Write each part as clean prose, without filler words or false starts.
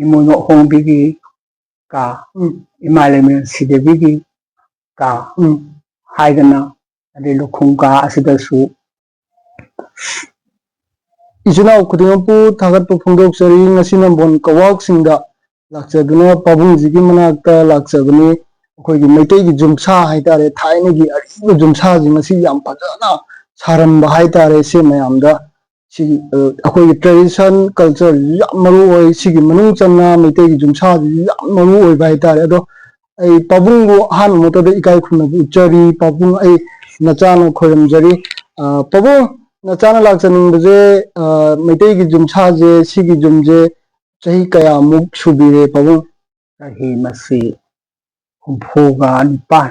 ꯏꯃꯣꯏꯅꯨ ꯑꯍꯣꯡꯕꯤꯒꯤ ꯀꯥ ꯏꯃꯥ ꯂꯩꯃꯔꯦꯟ ꯁꯤꯗꯦꯕꯤꯒꯤ ꯀꯥ ꯍꯥꯏꯗꯅ ꯑꯗꯩ ꯂꯨꯈꯨꯝ ꯀꯥ ꯑꯁꯤꯗꯁꯨ ꯏꯆꯤꯟꯅꯥꯎ ꯈꯨꯗꯤꯡꯃꯛꯄꯨ ꯊꯥꯒꯠꯄ ꯐꯣꯡꯗꯣꯛꯆꯔꯤ ꯉꯁꯤ ꯅꯝꯕꯣꯜ ꯀꯋꯥꯛꯁꯤꯡꯗ ꯂꯥꯛꯆꯗꯨꯅ ꯄꯥꯕꯨꯡꯁꯤꯒꯤ ꯃꯅꯥꯛꯇ ꯂꯥꯛꯆꯕꯅꯤ ꯑꯩꯈꯣꯏꯒꯤ ꯃꯩꯇꯩꯒꯤ ꯌꯨꯝꯁꯥ ꯍꯥꯏꯇꯥꯔꯦ ꯊꯥꯏꯅꯒꯤ ꯑꯔꯤꯕ ꯌꯨꯝꯁꯥꯁꯤꯡ ꯑꯁꯤ ꯌꯥꯝ ꯐꯖꯅ ꯁꯥꯔꯝꯕ ꯍꯥꯏꯇꯥꯔꯦ ꯁꯤ ꯃꯌꯥꯝꯗ ꯁꯤꯒꯤ ꯑꯩꯈꯣꯏꯒꯤ ꯇ꯭ꯔꯦꯗꯤꯁꯟ ꯀꯜꯆꯔꯁꯤꯁꯨ ꯌꯥꯝ ꯃꯔꯨ ꯑꯣꯏ ꯁꯤꯒꯤ ꯃꯅꯨꯡ ꯆꯟꯅ ꯃꯩꯇꯩꯒꯤ ꯌꯨꯝꯁꯥꯁꯤꯁꯨ ꯌꯥꯝ ꯃꯔꯨ ꯑꯣꯏꯕ ꯍꯥꯏꯇꯥꯔꯦ ꯑꯗꯣ ꯑꯩ ꯄꯥꯕꯨꯡꯕꯨ ꯑꯍꯥꯟꯕ ꯃꯛꯇꯗ ꯏꯀꯥꯏ ꯈꯨꯝꯅꯕ ꯎꯠꯆꯔꯤ ꯄꯥꯕꯨꯡ ꯑꯩ ꯅꯆꯥꯅ ꯈꯣꯏꯔꯝꯖꯔꯤ ꯄꯥꯕꯨꯡ ꯅꯆꯥꯅ ꯂꯥꯛꯆꯅꯤꯡꯕꯁꯦ ꯃꯩꯇꯩꯒꯤ ꯌꯨꯝꯁꯥꯁꯦ ꯁꯤꯒꯤ ꯌꯨꯝꯁꯦ ꯆꯍꯤ ꯀꯌꯥꯃꯨꯛ ꯁꯨꯕꯤꯔꯦ ꯄꯥꯕꯨꯡ ꯆꯍꯤ ꯃꯁꯤ 64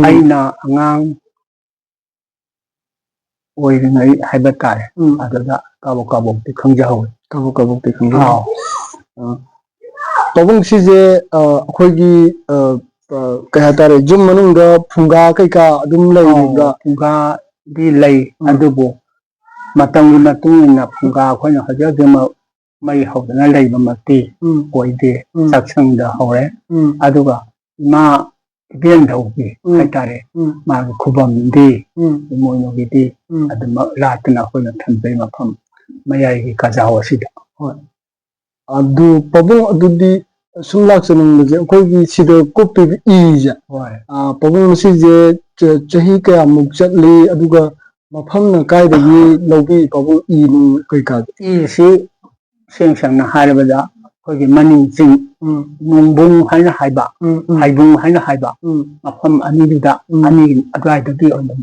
ꯑꯩꯅ ꯑꯉꯥꯡ ꯑꯣꯏꯔꯤꯉꯩ ꯍꯥꯏꯕ ꯇꯥꯔꯦ ꯑꯗꯨꯗ ꯀꯕꯣꯛꯇꯤ ꯈꯪꯖꯍꯧꯏ ꯀꯕꯣꯛꯇꯤ ꯈꯪꯖꯍꯧꯏ ꯄꯥꯕꯨꯡ ꯁꯤꯁꯦ ꯑꯩꯈꯣꯏꯒꯤ ꯀꯩ ꯍꯥꯏꯇꯥꯔꯦ ꯌꯨꯝ ꯃꯅꯨꯡꯗ ꯐꯨꯡꯒꯥ ꯀꯩꯀꯥ ꯑꯗꯨꯝ ꯂꯩꯔꯤꯕ꯭ꯔꯥ ꯐꯨꯡꯒꯥꯗꯤ ꯂꯩ ꯑꯗꯨꯕꯨ ꯃꯇꯝꯒꯤ ꯃꯇꯨꯡ ꯏꯟꯅ ꯐꯨꯡꯒꯥ ꯑꯩꯈꯣꯏꯅ ꯍꯧꯖꯤꯛ ꯍꯧꯖꯤꯛꯃꯛ ꯃꯩ ꯍꯧꯗꯅ ꯂꯩꯕꯃꯛꯇꯤ ꯑꯣꯏꯗꯦ ꯆꯥꯛꯁꯪꯗ ꯍꯧꯔꯦ ꯑꯗꯨꯒ ꯏꯃꯥ ꯏꯕꯦꯟꯗꯧꯒꯤ ꯍꯥꯏꯇꯥꯔꯦ ꯃꯥꯒꯤ ꯈꯨꯕꯝꯗꯤ ꯏꯃꯣꯏꯅꯨꯒꯤꯗꯤ ꯑꯗꯨꯃꯛ ꯂꯥꯠꯇꯅ ꯑꯩꯈꯣꯏꯅ ꯊꯝꯖꯩ ꯃꯐꯝ ꯃꯌꯥꯏꯒꯤ ꯀꯥꯖꯥꯎ ꯑꯁꯤꯗ ꯑꯗꯨ ꯄꯥꯕꯨꯡ ꯑꯗꯨꯗꯤ ꯁꯨꯝ ꯂꯥꯛꯆꯅꯤꯡꯕꯁꯦ ꯑꯩꯈꯣꯏꯒꯤ ꯁꯤꯗ ꯀꯨꯞꯄꯤꯕ ꯏꯁꯦ ꯄꯥꯕꯨꯡ ꯁꯤꯁꯦ ꯆꯍꯤ ꯀꯌꯥꯃꯨꯛ ꯆꯠꯂꯤ ꯑꯗꯨꯒ ꯃꯐꯝꯅ ꯀꯥꯏꯗꯒꯤ ꯂꯧꯕꯤ ꯄꯥꯕꯨꯡ ꯏ ꯅꯨꯡ ꯀꯩꯀꯥꯗꯣ ꯏꯁꯤ ꯁꯦꯡ ꯁꯦꯡꯅ ꯍꯥꯏꯔꯕꯗ ꯑꯩꯈꯣꯏꯒꯤ ꯃꯅꯤꯡ ꯆꯤꯡ ꯅꯣꯡꯕꯨꯡ ꯍꯥꯏꯅ ꯍꯥꯏꯕ ꯍꯥꯏꯕꯨꯡ ꯍꯥꯏꯅ ꯍꯥꯏꯕ ꯃꯐꯝ ꯑꯅꯤꯗꯨꯗ ꯑꯅꯤ ꯑꯗꯨꯋꯥꯏꯗꯒꯤ ꯑꯣꯏꯅ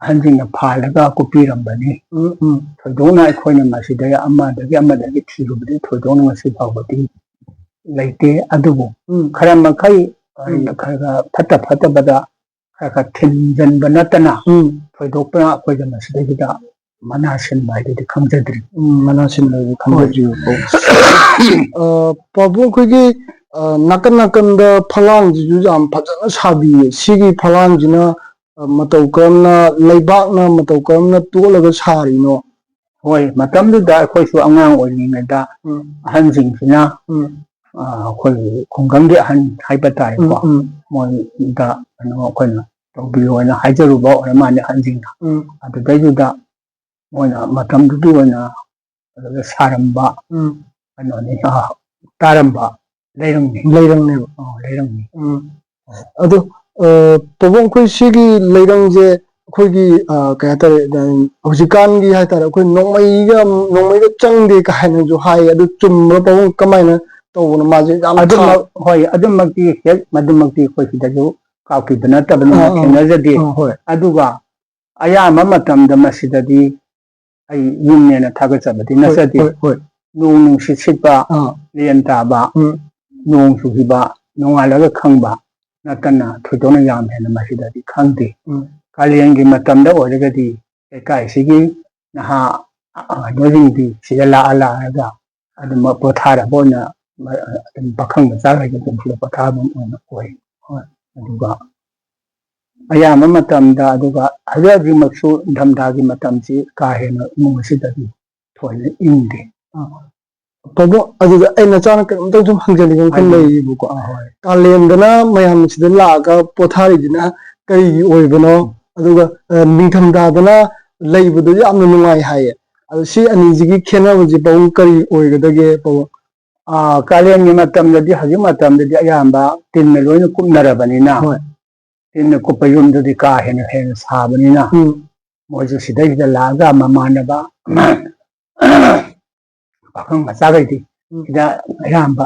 ꯑꯍꯟꯁꯤꯡꯅ ꯐꯥꯜꯂꯒ ꯀꯨꯞꯄꯤꯔꯝꯕꯅꯤ ꯊꯣꯏꯗꯣꯛꯅ ꯑꯩꯈꯣꯏꯅ ꯃꯁꯤꯗꯩ ꯑꯃꯗꯒꯤ ꯊꯤꯔꯨꯕꯗꯤ ꯊꯣꯏꯗꯣꯛꯅ ꯉꯁꯤ ꯐꯥꯎꯕꯗꯤ ꯂꯩꯇꯦ ꯑꯗꯨꯕꯨ ꯈꯔ ꯃꯈꯩ ꯈꯔ ꯐꯠꯇꯕꯗ ꯈꯔ ꯊꯤꯟꯖꯟꯕ ꯅꯠꯇꯅ ꯊꯣꯏꯗꯣꯛꯄ ꯑꯩꯈꯣꯏꯗ ꯃꯁꯤꯗꯩꯗ ꯃꯅꯥ ꯁꯤꯟꯕ ꯍꯥꯏꯗꯨꯗꯤ ꯈꯪꯖꯗ꯭ꯔꯤ ꯃꯅꯥ ꯁꯤꯟꯕ ꯍꯥꯏꯗꯤ ꯈꯪꯖꯗ꯭ꯔꯤ ꯄꯥꯕꯨꯡ ꯑꯩꯈꯣꯏꯒꯤ ꯅꯥꯀꯟ ꯅꯥꯀꯟꯗ ꯐꯛꯂꯥꯡꯁꯤꯁꯨ ꯌꯥꯝ ꯐꯖꯅ ꯁꯥꯕꯤꯌꯦ ꯁꯤꯒꯤ ꯐꯛꯂꯥꯡꯁꯤꯅ ꯃꯇꯧ ꯀꯔꯝꯅ ꯂꯩꯕꯥꯛꯅ ꯃꯇꯧ ꯀꯔꯝꯅ ꯇꯣꯠꯂꯒ ꯁꯥꯔꯤꯅꯣ ꯍꯣꯏ ꯃꯇꯝꯗꯨꯗ ꯑꯩꯈꯣꯏꯁꯨ ꯑꯉꯥꯡ ꯑꯣꯏꯔꯤꯉꯩꯗ ꯑꯍꯟꯁꯤꯡꯁꯤꯅ ꯑꯩꯈꯣꯏꯒꯤ ꯈꯨꯡꯒꯪꯒꯤ ꯑꯍꯟ ꯍꯥꯏꯕ ꯇꯥꯔꯦꯀꯣ ꯃꯣꯏꯗ ꯑꯩꯈꯣꯏꯅ ꯇꯧꯕꯤꯌꯣꯅ ꯍꯥꯏꯖꯔꯨꯕ ꯑꯣꯏꯔ ꯃꯥꯜꯂꯦ ꯑꯍꯟꯁꯤꯡꯅ ꯑꯗꯨꯗꯩꯗꯨꯗ ꯃꯣꯏꯅ ꯃꯇꯝꯗꯨꯒꯤ ꯑꯣꯏꯅ ꯑꯗꯨꯗ ꯁꯥꯔꯝꯕ ꯀꯩꯅꯣꯅꯤ ꯇꯥꯔꯝꯕ ꯂꯩꯔꯪꯅꯦꯕ ꯂꯩꯔꯪꯅꯤ ꯑꯗꯣ ꯄꯥꯕꯨꯡ ꯑꯩꯈꯣꯏ ꯁꯤꯒꯤ ꯂꯩꯔꯪꯁꯦ ꯑꯩꯈꯣꯏꯒꯤ ꯀꯩ ꯍꯥꯏꯇꯥꯔꯦ ꯍꯧꯖꯤꯛꯀꯥꯟꯒꯤ ꯍꯥꯏꯇꯥꯔꯦ ꯑꯩꯈꯣꯏ ꯅꯣꯡꯃꯩꯒ ꯆꯪꯗꯦ ꯀꯥꯏꯅꯁꯨ ꯍꯥꯏꯌꯦ ꯑꯗꯨ ꯆꯨꯝꯕ꯭ꯔꯥ ꯄꯥꯕꯨꯡ ꯀꯃꯥꯏꯅ ꯇꯧꯕꯅꯣ ꯃꯥꯁꯦ ꯌꯥꯝ ꯍꯣꯏ ꯑꯗꯨꯃꯛꯇꯤ ꯃꯗꯨꯃꯛꯇꯤ ꯑꯩꯈꯣꯏ ꯁꯤꯗꯁꯨ ꯀꯥꯞꯈꯤꯕ ꯅꯠꯇꯕꯅꯤꯅ ꯊꯦꯡꯅꯖꯗꯦ ꯑꯗꯨꯒ ꯑꯌꯥꯝꯕ ꯃꯇꯝꯗ ꯃꯁꯤꯗꯗꯤ ꯑꯩ ꯌꯨꯝꯅꯦꯅ ꯊꯥꯒꯠꯆꯕꯗꯤ ꯅꯠꯆꯗꯦ ꯅꯣꯡ ꯅꯨꯡꯁꯤꯠ ꯁꯤꯠꯄ ꯂꯦꯟ ꯇꯥꯕ ꯅꯣꯡ ꯆꯨꯈꯤꯕ ꯅꯣꯡꯉꯥꯜꯂꯒ ꯈꯪꯕ ꯅꯠꯇꯅ ꯊꯣꯏꯗꯣꯛꯅ ꯌꯥꯝ ꯍꯦꯟꯅ ꯃꯁꯤꯗꯗꯤ ꯈꯪꯗꯦ ꯀꯥꯂꯦꯟꯒꯤ ꯃꯇꯝꯗ ꯑꯣꯏꯔꯒꯗꯤ ꯂꯩꯀꯥꯏꯁꯤꯒꯤ ꯅꯍꯥ ꯀꯩꯅꯣꯁꯤꯡꯗꯤ ꯁꯤꯗ ꯂꯥꯛꯑꯒ ꯑꯗꯨꯝ ꯄꯣꯊꯥꯔꯕ ꯑꯣꯏꯅ ꯑꯗꯨꯝ ꯄꯥꯈꯪ ꯃꯆꯥꯈꯩꯗ ꯑꯗꯨꯝ ꯁꯤꯗ ꯄꯣꯊꯥꯕ ꯑꯣꯏꯅ ꯑꯣꯏ ꯑꯗꯨꯒ ꯑꯌꯥꯝꯕ ꯃꯇꯝꯗ ꯑꯗꯨꯒ ꯍꯧꯖꯤꯛ ꯍꯧꯖꯤꯛꯃꯛꯁꯨ ꯅꯤꯡꯊꯝꯊꯥꯒꯤ ꯃꯇꯝꯁꯤ ꯀꯥ ꯍꯦꯟꯅ ꯏꯃꯨꯡ ꯑꯁꯤꯗꯗꯤ ꯊꯣꯏꯅ ꯏꯪꯗꯦ ꯄꯥꯕꯨꯡ ꯑꯗꯨꯗ ꯑꯩ ꯅꯆꯥꯅ ꯀꯩꯅꯣꯝꯇ ꯁꯨꯝ ꯍꯪꯖꯅꯤꯡꯕ ꯑꯃ ꯂꯩꯌꯦꯕꯀꯣ ꯀꯥꯂꯦꯟꯗꯅ ꯃꯌꯥꯝꯁꯤꯗ ꯂꯥꯛꯑꯒ ꯄꯣꯊꯥꯔꯤꯁꯤꯅ ꯀꯔꯤꯒꯤ ꯑꯣꯏꯕꯅꯣ ꯑꯗꯨꯒ ꯅꯤꯡꯊꯝꯊꯥꯗꯅ ꯂꯩꯕꯗꯨ ꯌꯥꯝꯅ ꯅꯨꯡꯉꯥꯏ ꯍꯥꯏꯌꯦ ꯑꯗꯣ ꯁꯤ ꯑꯅꯤꯁꯤꯒꯤ ꯈꯦꯠꯅꯕꯁꯤ ꯄꯥꯕꯨꯡ ꯀꯔꯤ ꯑꯣꯏꯒꯗꯒꯦ ꯄꯥꯕꯨꯡ ꯀꯥꯂꯦꯟꯒꯤ ꯃꯇꯝꯗꯗꯤ ꯍꯧꯖꯤꯛ ꯃꯇꯝꯗꯗꯤ ꯑꯌꯥꯝꯕ ꯇꯤꯟꯅ ꯂꯣꯏꯅ ꯀꯨꯞꯅꯔꯕꯅꯤꯅ ꯇꯤꯟꯅ ꯀꯨꯞꯄ ꯌꯨꯝꯗꯨꯗꯤ ꯀꯥ ꯍꯦꯟꯅ ꯁꯥꯕꯅꯤꯅ ꯃꯣꯏꯁꯨ ꯁꯤꯗꯩꯁꯤꯗ ꯂꯥꯛꯑꯒ ꯃꯃꯥꯟꯅꯕ ꯄꯥꯈꯪ ꯃꯆꯥꯈꯩꯗꯤ ꯁꯤꯗ ꯑꯌꯥꯝꯕ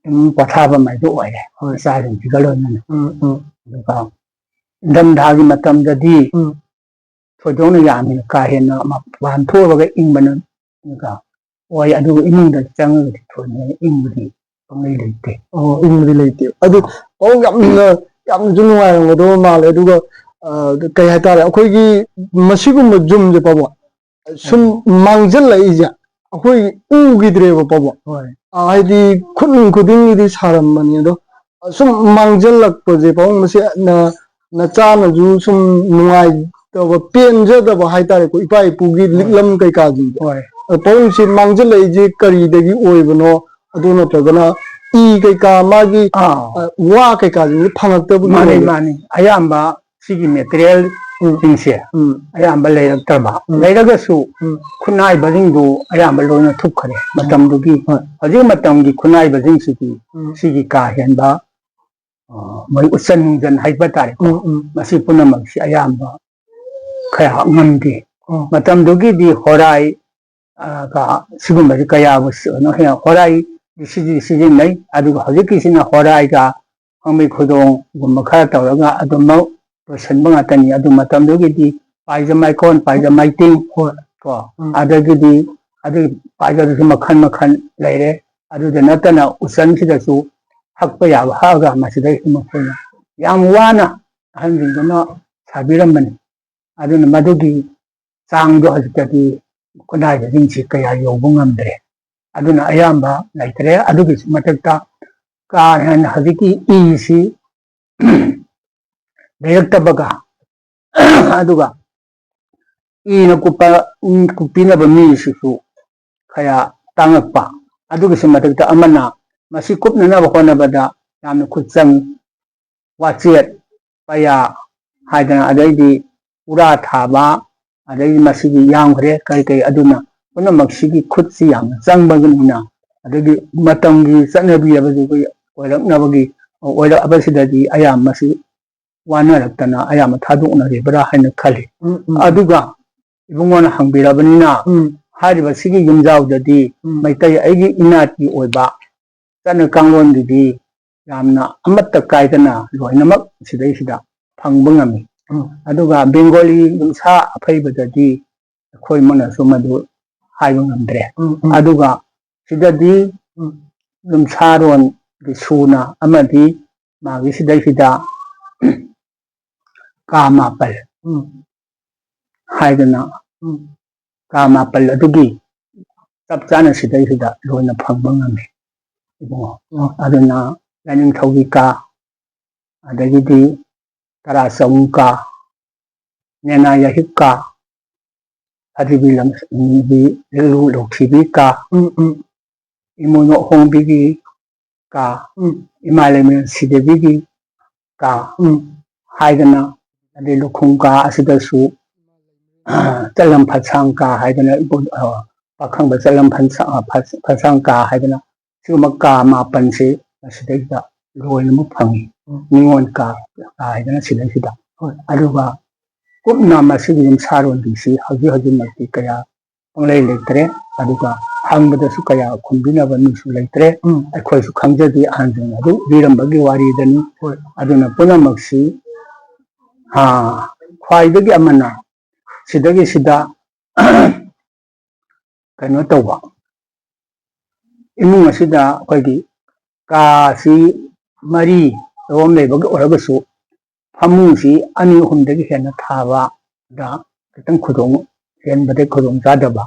ꯑꯗꯨꯝ ꯄꯣꯊꯥꯐꯝ ꯍꯥꯏꯗꯨ ꯑꯣꯏꯔꯦ ꯏꯆꯥꯁꯤꯡꯁꯤꯒ ꯂꯣꯏꯅꯅ ꯑꯗꯨꯒ ꯏꯪꯊꯝꯊꯥꯒꯤ ꯃꯇꯝꯗꯗꯤ ꯊꯣꯏꯗꯣꯛꯅ ꯌꯥꯝꯅ ꯀꯥ ꯍꯦꯟꯅ ꯃꯄꯥꯟ ꯊꯣꯛꯑꯒ ꯏꯪꯕꯅ ꯍꯣꯏ ꯑꯗꯨꯒ ꯏꯃꯨꯡꯗ ꯆꯪꯉꯒꯗꯤ ꯊꯣꯏꯅ ꯏꯪꯕꯗꯤ ꯄꯪꯂꯩ ꯂꯩꯇꯦ ꯏꯪꯕꯗꯤ ꯂꯩꯇꯦ ꯑꯗꯨ ꯄꯥꯕꯨꯡ ꯌꯥꯝꯅꯁꯨ ꯅꯨꯡꯉꯥꯏꯔꯝꯒꯗꯕ ꯃꯥꯜꯂꯦ ꯑꯗꯨꯒ ꯀꯩ ꯍꯥꯏꯇꯥꯔꯦ ꯑꯩꯈꯣꯏꯒꯤ ꯃꯁꯤꯒꯨꯝꯕ ꯌꯨꯝꯁꯦ ꯄꯥꯕꯨꯡ ꯁꯨꯝ ꯃꯥꯡꯁꯤꯜꯂꯛꯏꯁꯦ ꯑꯩꯈꯣꯏ ꯎꯈꯤꯗ꯭ꯔꯦꯕ ꯄꯥꯕꯨꯡ ꯍꯥꯏꯗꯤ ꯈꯨꯗꯤꯡꯒꯤꯗꯤ ꯁꯥꯔꯝꯕꯅꯤ ꯑꯗꯣ ꯁꯨꯝ ꯃꯥꯡꯁꯤꯜꯂꯛꯄꯁꯦ ꯄꯥꯕꯨꯡ ꯃꯁꯤ ꯅꯆꯥꯅꯁꯨ ꯁꯨꯝ ꯅꯨꯡꯉꯥꯏꯇꯕ ꯄꯦꯟꯖꯗꯕ ꯍꯥꯏꯇꯥꯔꯦꯀꯣ ꯏꯄꯥ ꯏꯄꯨꯒꯤ ꯂꯤꯛꯂꯝ ꯀꯩꯀꯥꯁꯤꯡꯁꯦ ꯄꯥꯕꯨꯡꯁꯤ ꯃꯥꯡꯖꯤꯜꯂꯛꯏꯁꯤ ꯀꯔꯤꯗꯒꯤ ꯑꯣꯏꯕꯅꯣ ꯑꯗꯨ ꯅꯠꯇ꯭ꯔꯒꯅ ꯏ ꯀꯩꯀꯥ ꯃꯥꯒꯤ ꯋꯥ ꯀꯩꯀꯥꯁꯤꯡꯁꯦ ꯐꯪꯉꯛꯇꯕꯒꯤ ꯃꯥꯅꯤ ꯃꯥꯅꯤ ꯑꯌꯥꯝꯕ ꯁꯤꯒꯤ ꯃꯦꯇꯔꯤꯌꯦꯜ ꯁꯤꯡꯁꯦ ꯑꯌꯥꯝꯕ ꯂꯩꯔꯛꯇꯕ ꯂꯩꯔꯒꯁꯨ ꯈꯨꯠꯅꯥꯏꯕꯁꯤꯡꯗꯨ ꯑꯌꯥꯝꯕ ꯂꯣꯏꯅ ꯊꯨꯞꯈ꯭ꯔꯦ ꯃꯇꯝꯗꯨꯒꯤ ꯍꯧꯖꯤꯛ ꯃꯇꯝꯒꯤ ꯈꯨꯠꯅꯥꯏꯕꯁꯤꯡꯁꯤꯗꯤ ꯁꯤꯒꯤ ꯀꯥ ꯍꯦꯟꯕ ꯃꯣꯏ ꯎꯠꯁꯟ ꯅꯨꯡꯖꯟ ꯍꯥꯏꯕ ꯇꯥꯔꯦ ꯃꯁꯤ ꯄꯨꯝꯅꯃꯛꯁꯤ ꯑꯌꯥꯝꯕ ꯈꯔ ꯉꯝꯗꯦ ꯃꯇꯝꯗꯨꯒꯤꯗꯤ ꯍꯣꯔꯥꯏ ꯁꯤꯒꯨꯝꯕꯁꯤ ꯀꯌꯥꯕꯨ ꯍꯣꯔꯥꯏ ꯁꯤꯖꯤꯟꯅꯩ ꯑꯗꯨꯒ ꯍꯧꯖꯤꯛꯀꯤꯁꯤꯅ ꯍꯣꯔꯥꯏꯒ ꯈꯥꯡꯃꯩ ꯈꯨꯗꯣꯡꯒꯨꯝꯕ ꯈꯔ ꯇꯧꯔꯒ ꯑꯗꯨꯃꯛ ꯂꯣꯏꯁꯤꯟꯕ ꯉꯥꯛꯇꯅꯤ ꯑꯗꯨ ꯃꯇꯝꯗꯨꯒꯤꯗꯤ ꯄꯥꯏꯖ ꯃꯥꯏꯀꯣꯟ ꯄꯥꯏꯖ ꯃꯥꯏꯇꯤꯡ ꯀꯣ ꯑꯗꯒꯤꯗꯤ ꯑꯗꯨꯒꯤ ꯄꯥꯏꯖꯗꯁꯨ ꯃꯈꯜ ꯃꯈꯜ ꯂꯩꯔꯦ ꯑꯗꯨꯗ ꯅꯠꯇꯅ ꯎꯆꯟꯁꯤꯗꯁꯨ ꯍꯛꯄ ꯌꯥꯕ ꯍꯛꯑꯒ ꯃꯁꯤꯗꯩꯁꯨ ꯃꯈꯣꯏꯅ ꯌꯥꯝ ꯋꯥꯅ ꯑꯍꯟꯁꯤꯡꯗꯨꯅ ꯁꯥꯕꯤꯔꯝꯕꯅꯤ ꯑꯗꯨꯅ ꯃꯗꯨꯒꯤ ꯆꯥꯡꯗꯣ ꯍꯧꯖꯤꯛꯇꯗꯤ ꯈꯨꯠꯅꯥꯏꯕꯁꯤꯡꯁꯤ ꯀꯌా ꯌꯧꯕ ꯉꯝꯗ꯭ꯔꯦ ꯑꯗꯨꯅ ꯑꯌꯥꯝꯕ ꯂꯩꯇ꯭ꯔꯦ ꯑꯗꯨꯒꯤꯁꯨ ꯃꯊꯛꯇ ꯀꯥ ꯍꯦꯟꯅ ꯍꯧꯖꯤꯛꯀꯤ ꯏꯁꯤ ꯂꯩꯔꯛꯇꯕꯒ ꯑꯗꯨꯒ ꯏꯅ ꯀꯨꯞꯄꯤꯅꯕ ꯃꯤꯁꯤꯁꯨ ꯈꯔ ꯇꯥꯡꯉꯛꯄ ꯑꯗꯨꯒꯤꯁꯨ ꯃꯊꯛꯇ ꯑꯃꯅ ꯃꯁꯤ ꯀꯨꯞꯅꯅꯕ ꯍꯣꯠꯅꯕꯗ ꯌꯥꯝꯅ ꯈꯨꯠ ꯆꯪꯏ ꯋꯥꯆꯦꯠ ꯄꯌꯥ ꯍꯥꯏꯗꯅ ꯑꯗꯩꯗꯤ ꯎꯔꯥ ꯊꯥꯕ ꯑꯗꯩꯗꯤ ꯃꯁꯤꯒꯤ ꯌꯥꯝꯈ꯭ꯔꯦ ꯀꯔꯤ ꯀꯔꯤ ꯑꯗꯨꯅ ꯄꯨꯝꯅꯃꯛꯁꯤꯒꯤ ꯈꯨꯠꯁꯤ ꯌꯥꯝꯅ ꯆꯪꯕꯒꯤꯅꯤꯅ ꯑꯗꯒꯤ ꯃꯇꯝꯒꯤ ꯆꯠꯅꯕꯤ ꯍꯥꯏꯕꯁꯤ ꯑꯣꯏꯔꯛꯑꯕꯁꯤꯗꯗꯤ ꯑꯌꯥꯝꯕꯁꯤ ꯋꯥꯅꯔꯛꯇꯅ ꯑꯌꯥꯝꯕ ꯊꯥꯗꯣꯛꯅꯔꯤꯕ꯭ꯔꯥ ꯍꯥꯏꯅ ꯈꯜꯂꯤ ꯑꯗꯨꯒ ꯏꯕꯨꯡꯉꯣꯅ ꯍꯪꯕꯤꯔꯕꯅꯤꯅ ꯍꯥꯏꯔꯤꯕ ꯁꯤꯒꯤ ꯌꯨꯝꯖꯥꯎꯗꯗꯤ ꯃꯩꯇꯩ ꯑꯩꯒꯤ ꯏꯅꯥꯠꯀꯤ ꯑꯣꯏꯕ ꯆꯠꯅ ꯀꯥꯡꯂꯣꯟꯗꯨꯗꯤ ꯌꯥꯝꯅ ꯑꯃꯠꯇ ꯀꯥꯏꯗꯅ ꯂꯣꯏꯅꯃꯛ ꯁꯤꯗꯩꯁꯤꯗ ꯐꯪꯕ ꯉꯝꯃꯤ ꯑꯗꯨꯒ ꯕꯦꯡꯒꯣꯂꯤ ꯌꯨꯝꯁꯥ ꯑꯐꯩꯕꯗꯗꯤ ꯑꯩꯈꯣꯏ ꯃꯅꯁꯨ ꯃꯗꯨ ꯍꯥꯏꯕ ꯉꯝꯗ꯭ꯔꯦ ꯑꯗꯨꯒ ꯁꯤꯗꯗꯤ ꯌꯨꯝꯁꯥꯔꯣꯟꯒꯤ ꯁꯨꯅ ꯑꯃꯗꯤ ꯃꯥꯒꯤ ꯁꯤꯗꯩꯁꯤꯗ ꯀꯥ ꯃꯥꯄꯜ ꯍꯥꯏꯗꯅ ꯀꯥ ꯃꯥꯄꯜ ꯑꯗꯨꯒꯤ ꯆꯞ ꯆꯥꯅ ꯁꯤꯗꯩꯁꯤꯗ ꯂꯣꯏꯅ ꯐꯪꯕ ꯉꯝꯃꯤ ꯏꯕꯨꯡꯉꯣ ꯑꯗꯨꯅ ꯂꯥꯏꯅꯤꯡꯊꯧꯒꯤ ꯀꯥ ꯑꯗꯒꯤꯗꯤ ꯇꯔꯥ ꯆꯃꯨ ꯀꯥ ꯅꯦꯅꯥ ꯌꯥꯍꯤꯞ ꯀꯥ ꯑꯗꯨꯒꯤ ꯂꯧꯊꯤꯕꯤ ꯀꯥ ꯏꯃꯣꯏꯅꯨ ꯑꯍꯣꯡꯕꯤꯒꯤ ꯀꯥ ꯏꯃꯥ ꯂꯩꯃꯔꯦꯟ ꯁꯤꯗꯦꯕꯤꯒꯤ ꯀꯥ ꯍꯥꯏꯗꯅ ꯑꯗꯩ ꯂꯨꯈꯨꯝ ꯀꯥ ꯑꯁꯤꯗꯁꯨ ꯆꯠꯂꯝ ꯐꯠꯁꯥꯡ ꯀꯥ ꯍꯥꯏꯗꯅ ꯄꯥꯈꯪꯕ ꯆꯠꯂꯝ ꯐꯠꯁꯥꯡ ꯀꯥ ꯍꯥꯏꯗꯅ ꯁꯤꯒꯨꯝꯕ ꯀꯥ ꯃꯥꯄꯜꯁꯤ ꯃꯁꯤꯗꯩꯁꯤꯗ ꯂꯣꯏꯅꯃꯛ ꯐꯪꯏ ꯅꯤꯉꯣꯜ ꯀꯥ ꯍꯥꯏꯗꯅ ꯁꯤꯗꯩꯁꯤꯗ ꯑꯗꯨꯒ ꯀꯨꯞꯅ ꯃꯁꯤꯒꯤ ꯌꯨꯝꯁꯥꯔꯣꯟꯒꯤꯁꯤ ꯍꯧꯖꯤꯛ ꯍꯧꯖꯤꯛꯃꯛꯇꯤ ꯀꯌꯥ ꯄꯪꯂꯩ ꯂꯩꯇ꯭ꯔꯦ ꯑꯗꯨꯒ ꯍꯪꯕꯗꯁꯨ ꯀꯌꯥ ꯈꯨꯝꯕꯤꯅꯕ ꯃꯤꯁꯨ ꯂꯩꯇ꯭ꯔꯦ ꯑꯩꯈꯣꯏꯁꯨ ꯈꯪꯖꯗꯦ ꯑꯍꯟꯁꯤꯡ ꯑꯗꯨ ꯂꯤꯔꯝꯕꯒꯤ ꯋꯥꯔꯤꯗꯅꯤ ꯑꯗꯨꯅ ꯄꯨꯝꯅꯃꯛꯁꯤ ꯈ꯭ꯋꯥꯏꯗꯒꯤ ꯑꯃꯅ ꯁꯤꯗ ꯀꯩꯅꯣ ꯇꯧꯕ ꯏꯃꯨꯡ ꯑꯁꯤꯗ ꯑꯩꯈꯣꯏꯒꯤ ꯀꯥꯁꯤ ꯃꯔꯤ ꯔꯣꯝ ꯂꯩꯕꯒꯤ ꯑꯣꯏꯔꯒꯁꯨ ꯐꯃꯨꯡꯁꯤ ꯑꯅꯤ ꯑꯍꯨꯝꯗꯒꯤ ꯍꯦꯟꯅ ꯊꯥꯕꯗ ꯈꯤꯇꯪ ꯍꯦꯟꯕꯗꯩ ꯈꯨꯗꯣꯡ ꯆꯥꯗꯕ